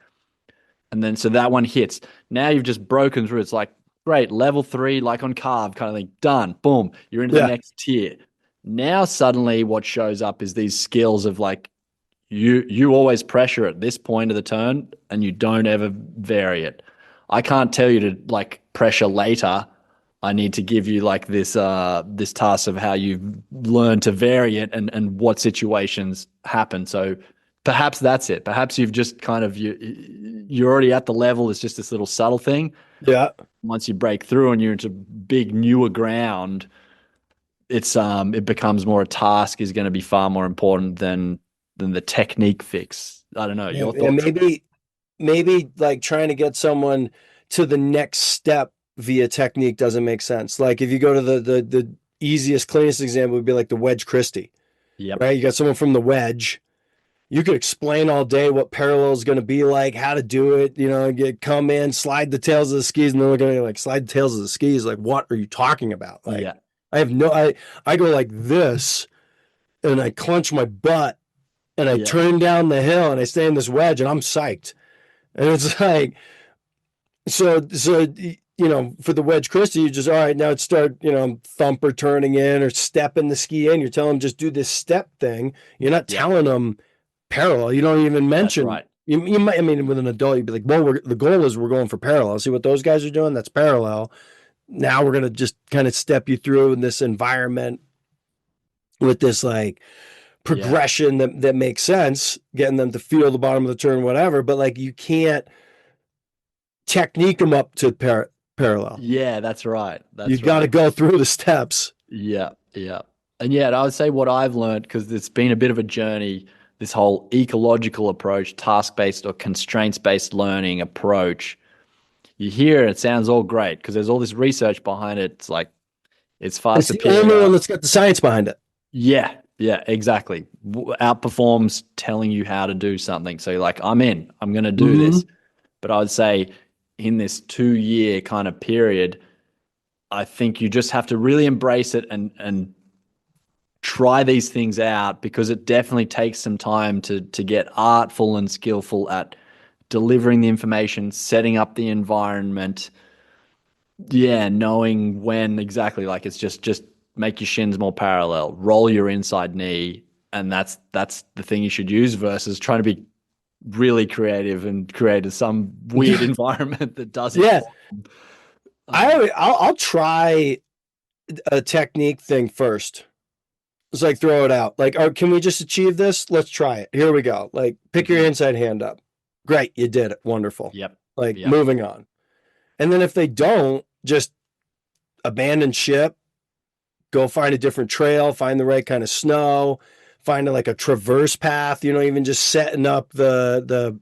And then so that one hits. Now you've just broken through. It's like, great, level three, like on carve, kind of thing. Done. Boom. You're into the Yeah. next tier. Now suddenly what shows up is these skills of like you always pressure at this point of the turn and you don't ever vary it. I can't tell you to like pressure later. I need to give you like this task of how you learn to vary it and what situations happen. So perhaps that's it. Perhaps you've just kind of you're already at the level. It's just this little subtle thing. Yeah. Once you break through and you're into big newer ground, it becomes more a task is going to be far more important than the technique fix. I don't know. Yeah. Your And thoughts? maybe like trying to get someone to the next step via technique doesn't make sense. Like if you go to the easiest, cleanest example would be like the wedge Christie, Yep. right? You got someone from the wedge. You could explain all day what parallel is going to be like, how to do it, come in, slide the tails of the skis, and then they're going to like slide the tails of the skis. Like, what are you talking about? Like, Yeah. I go like this and I clench my butt and I Yeah. turn down the hill and I stay in this wedge and I'm psyched. And it's like, for the wedge Christie, you just, all right, now it's start, thumper turning in or stepping the ski in. You're telling them just do this step thing. You're not Yep. telling them parallel. You don't even That's mention, right. you might, I mean, with an adult, you'd be like, well, the goal is we're going for parallel. See what those guys are doing? That's parallel. Now we're going to just kind of step you through in this environment with this like Yeah. progression that makes sense, getting them to feel the bottom of the turn, whatever. But like you can't technique them up to parallel. Yeah, that's right. You That's got to right. go through the steps. Yeah. Yeah. And yeah, I would say what I've learned, because it's been a bit of a journey, this whole ecological approach, task-based or constraints-based learning approach. You hear it, it sounds all great because there's all this research behind it. It's like it's far It's the only superior. one that's got the science behind it. Yeah, yeah, exactly. Outperforms telling you how to do something. So you're like, I'm in, I'm going to do Mm-hmm. this. But I would say in this 2 year kind of period, I think you just have to really embrace it and try these things out because it definitely takes some time to get artful and skillful at delivering the information, setting up the environment. Yeah, knowing when exactly, like it's just make your shins more parallel, roll your inside knee, and that's the thing you should use versus trying to be really creative and create some weird environment that doesn't Yeah, form. Um, I'll try a technique thing first. It's like throw it out. Like, oh, can we just achieve this? Let's try it. Here we go. Like, pick your mhm. inside hand up. Great, you did it. Wonderful. Yep, Like, yep, moving on. And then if they don't, just abandon ship, go find a different trail, find the right kind of snow, find like a traverse path. Even just setting up the.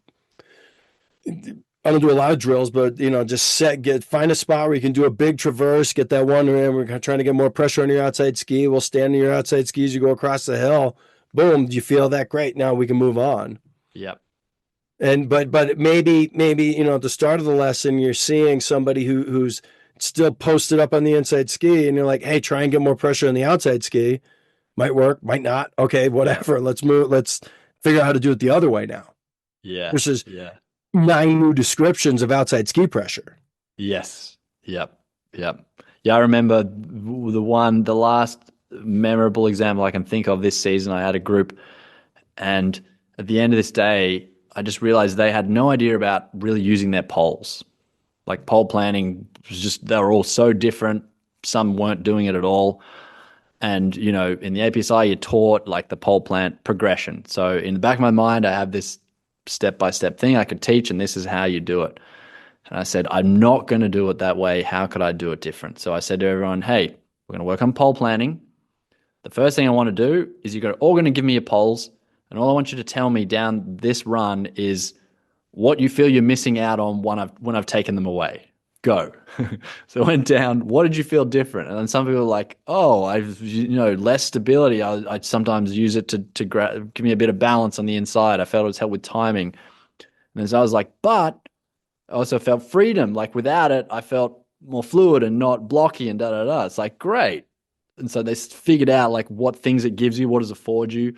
I don't do a lot of drills, but just find a spot where you can do a big traverse, get that one, and we're trying to get more pressure on your outside ski. We'll stand in your outside skis, you go across the hill, boom, do you feel that? Great, now we can move on. yep. And but maybe at the start of the lesson you're seeing somebody who's still posted up on the inside ski, and you're like, hey, try and get more pressure on the outside ski. Might work, might not. Okay, Yeah. whatever. Let's move. Let's figure out how to do it the other way now. Yeah. Versus Yeah. 9 new descriptions of outside ski pressure. Yes. Yep. Yep. Yeah, I remember the last memorable example I can think of this season. I had a group, and at the end of this day, I just realized they had no idea about really using their poles. Like pole planning was just, they were all so different. Some weren't doing it at all. And, in the APSI, you're taught like the pole plant progression. So in the back of my mind, I have this step by step thing I could teach, and this is how you do it. And I said, I'm not going to do it that way. How could I do it different? So I said to everyone, hey, we're going to work on pole planning. The first thing I want to do is you're all going to give me your poles. And all I want you to tell me down this run is what you feel you're missing out on when I've taken them away. Go. So I went down. What did you feel different? And then some people were like, oh, I've, less stability. I sometimes use it to give me a bit of balance on the inside. I felt it was help with timing. And then so I was like, but I also felt freedom. Like without it, I felt more fluid and not blocky and da da da. It's like, great. And so they figured out like what things it gives you, what does it afford you,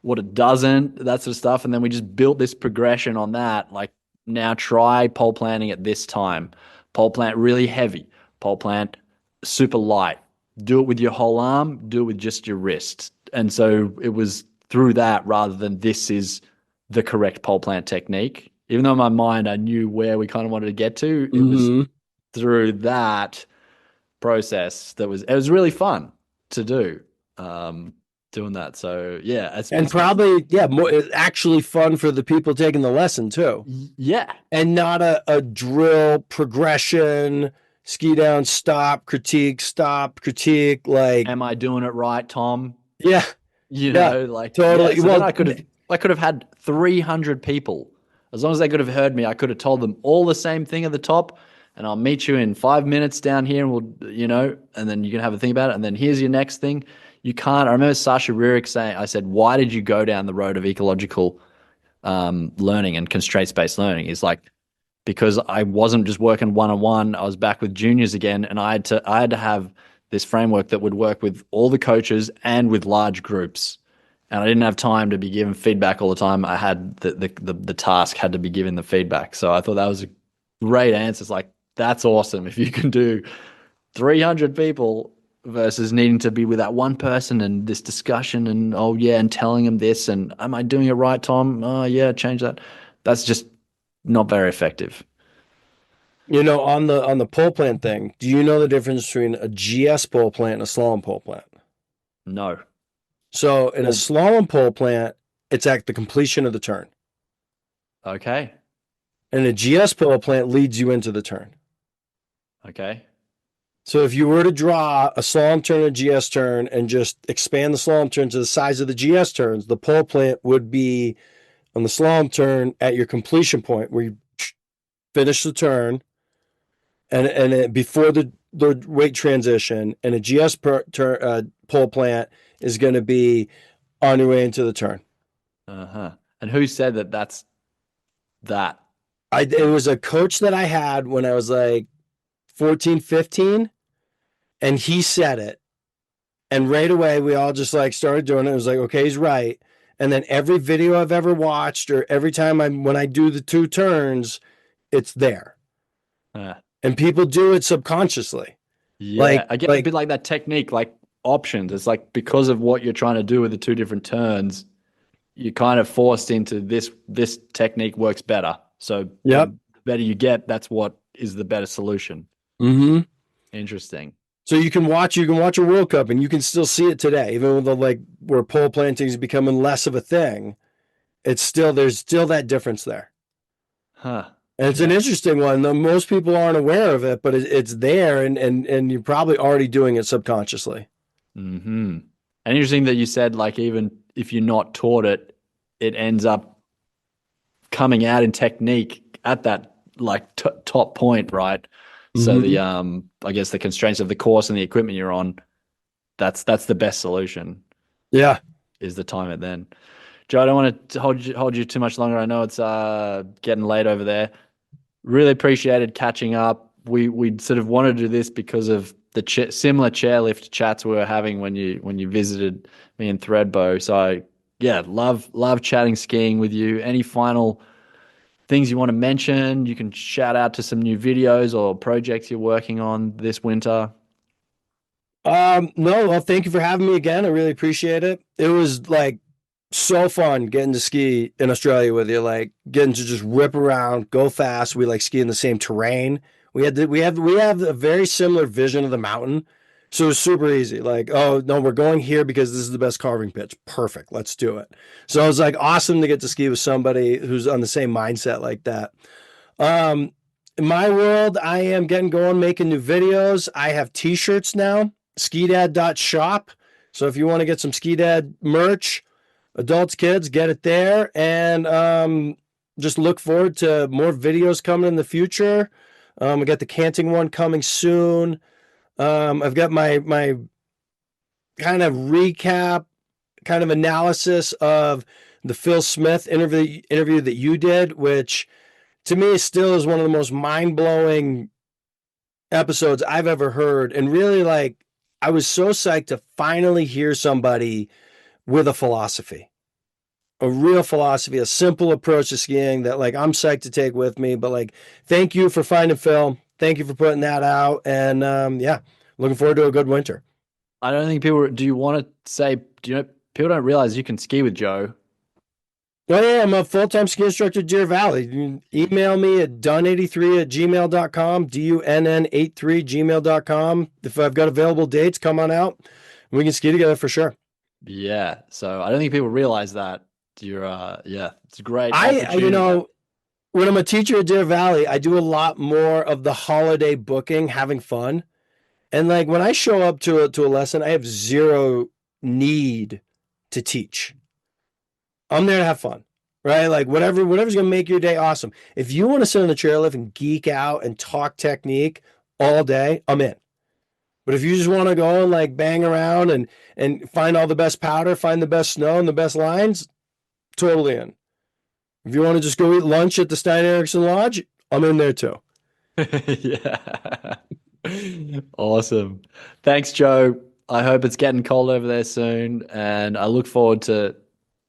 what it doesn't, that sort of stuff. And then we just built this progression on that. Like now try pole planting at this time. Pole plant really heavy. Pole plant super light. Do it with your whole arm, do it with just your wrist. And so it was through that rather than this is the correct pole plant technique. Even though in my mind I knew where we kind of wanted to get to, it was Mm-hmm. through that process that it was really fun to do. Um, Doing that. So yeah, And probably, yeah, more actually fun for the people taking the lesson too. yeah. And not a drill progression, ski down, stop, critique. Like, Am I doing it right, Tom? yeah, yeah, Like, yeah. totally. So then Well, I could have had 300 people. As long as they could have heard me, I could have told them all the same thing at the top. And I'll meet you in 5 minutes down here, and and then you can have a think about it. And then here's your next thing. You can't. I remember Sasha Rurik saying, I said, why did you go down the road of ecological learning and constraints based learning? He's like, because I wasn't just working one on one. I was back with juniors again, and I had to have this framework that would work with all the coaches and with large groups. And I didn't have time to be given feedback all the time. I had the task had to be given the feedback. So I thought that was a great answer. It's like, that's awesome if you can do 300 people versus needing to be with that one person and this discussion and oh yeah and telling them this and am I doing it right, Tom? Oh yeah, change that. That's just not very effective. on the pole plant thing, do you know the difference between a GS pole plant and a slalom pole plant? No. So in a Well, slalom pole plant, it's at the completion of the turn. okay. And a GS pole plant leads you into the turn. Okay. So if you were to draw a slalom turn and a GS turn and just expand the slalom turn to the size of the GS turns, the pole plant would be on the slalom turn at your completion point where you finish the turn and before the weight transition, and a GS pole plant is going to be on your way into the turn. Uh-huh. And who said that that's that? It was a coach that I had when I was like 14, 15, and he said it. And right away, we all just like started doing it. It was like, okay, he's right. And then every video I've ever watched, or every time when I do the two turns, it's there. Uh, And people do it subconsciously. yeah, Like, I get a like, bit like that technique, like options. It's like because of what you're trying to do with the two different turns, you're kind of forced into this technique works better. So yep. the better you get, that's what is the better solution. Mm-hmm. Interesting. So you can watch a World Cup and you can still see it today, even with the like where pole planting is becoming less of a thing. There's still that difference there. Huh. And it's an Yeah. interesting one. Though most people aren't aware of it, but it's there, and you're probably already doing it subconsciously. Hmm. And interesting that you said like even if you're not taught it, it ends up coming out in technique at that like top point, right? So the Mm-hmm. I guess the constraints of the course and the equipment you're on, that's the best solution Yeah. is the time it then. Joe, I don't want to hold you too much longer. I know it's getting late over there. Really appreciated catching up. We sort of wanted to do this because of the similar chairlift chats we were having when you visited me in Threadbow. So yeah, love chatting skiing with you. Any final things you want to mention? You can shout out to some new videos or projects you're working on this winter. No, well, thank you for having me again. I really appreciate it. It was like so fun getting to ski in Australia with you, like getting to just rip around, go fast. We like ski in the same terrain. We have a very similar vision of the mountain. So it was super easy. Like, oh no, we're going here because this is the best carving pitch. Perfect. Let's do it. So it was like awesome to get to ski with somebody who's on the same mindset like that. Um, in my world, I am getting going, making new videos. I have t-shirts now, skidad.shop. So if you want to get some Ski Dad merch, adults, kids, get it there. And just look forward to more videos coming in the future. I got the canting one coming soon. I've got my kind of recap, kind of analysis of the Phil Smith interview that you did, which to me still is one of the most mind-blowing episodes I've ever heard. And really, like, I was so psyched to finally hear somebody with a philosophy, a real philosophy, a simple approach to skiing that like I'm psyched to take with me. But like, thank you for finding Phil. Thank you for putting that out. And yeah, looking forward to a good winter. I don't think people. Do you want to say? Do you know? People don't realize you can ski with Joe. Oh yeah, I'm a full-time ski instructor at Deer Valley. You can email me at dunn83@gmail.com, DUNN83@gmail.com. If I've got available dates, come on out. We can ski together for sure. Yeah. So I don't think people realize that you're. Yeah, it's a great I, opportunity. when I'm a teacher at Deer Valley, I do a lot more of the holiday booking, having fun. And like when I show up to a lesson, I have zero need to teach. I'm there to have fun, right? Like whatever's gonna make your day awesome. If you want to sit on the chairlift and geek out and talk technique all day, I'm in. But if you just want to go and like bang around and find all the best powder, find the best snow and the best lines, totally in. If you want to just go eat lunch at the Stein Eriksen Lodge, I'm in there too. Yeah. Awesome. Thanks, Joe. I hope it's getting cold over there soon, and I look forward to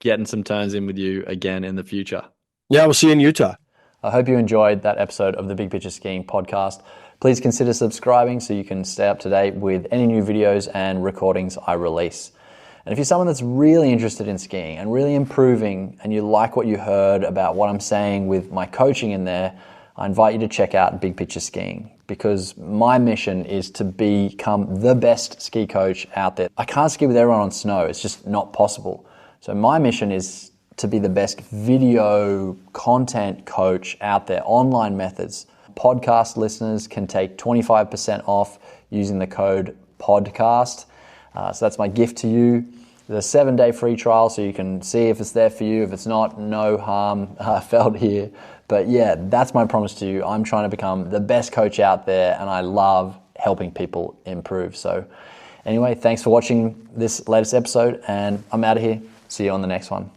getting some turns in with you again in the future. Yeah, we'll see you in Utah. I hope you enjoyed that episode of the Big Picture Skiing podcast. Please consider subscribing so you can stay up to date with any new videos and recordings I release. And if you're someone that's really interested in skiing and really improving, and you like what you heard about what I'm saying with my coaching in there, I invite you to check out Big Picture Skiing, because my mission is to become the best ski coach out there. I can't ski with everyone on snow. It's just not possible. So my mission is to be the best video content coach out there, online methods. Podcast listeners can take 25% off using the code PODCAST. So that's my gift to you. There's a 7-day free trial so you can see if it's there for you. If it's not, no harm felt here. But yeah, that's my promise to you. I'm trying to become the best coach out there, and I love helping people improve. So anyway, thanks for watching this latest episode, and I'm out of here. See you on the next one.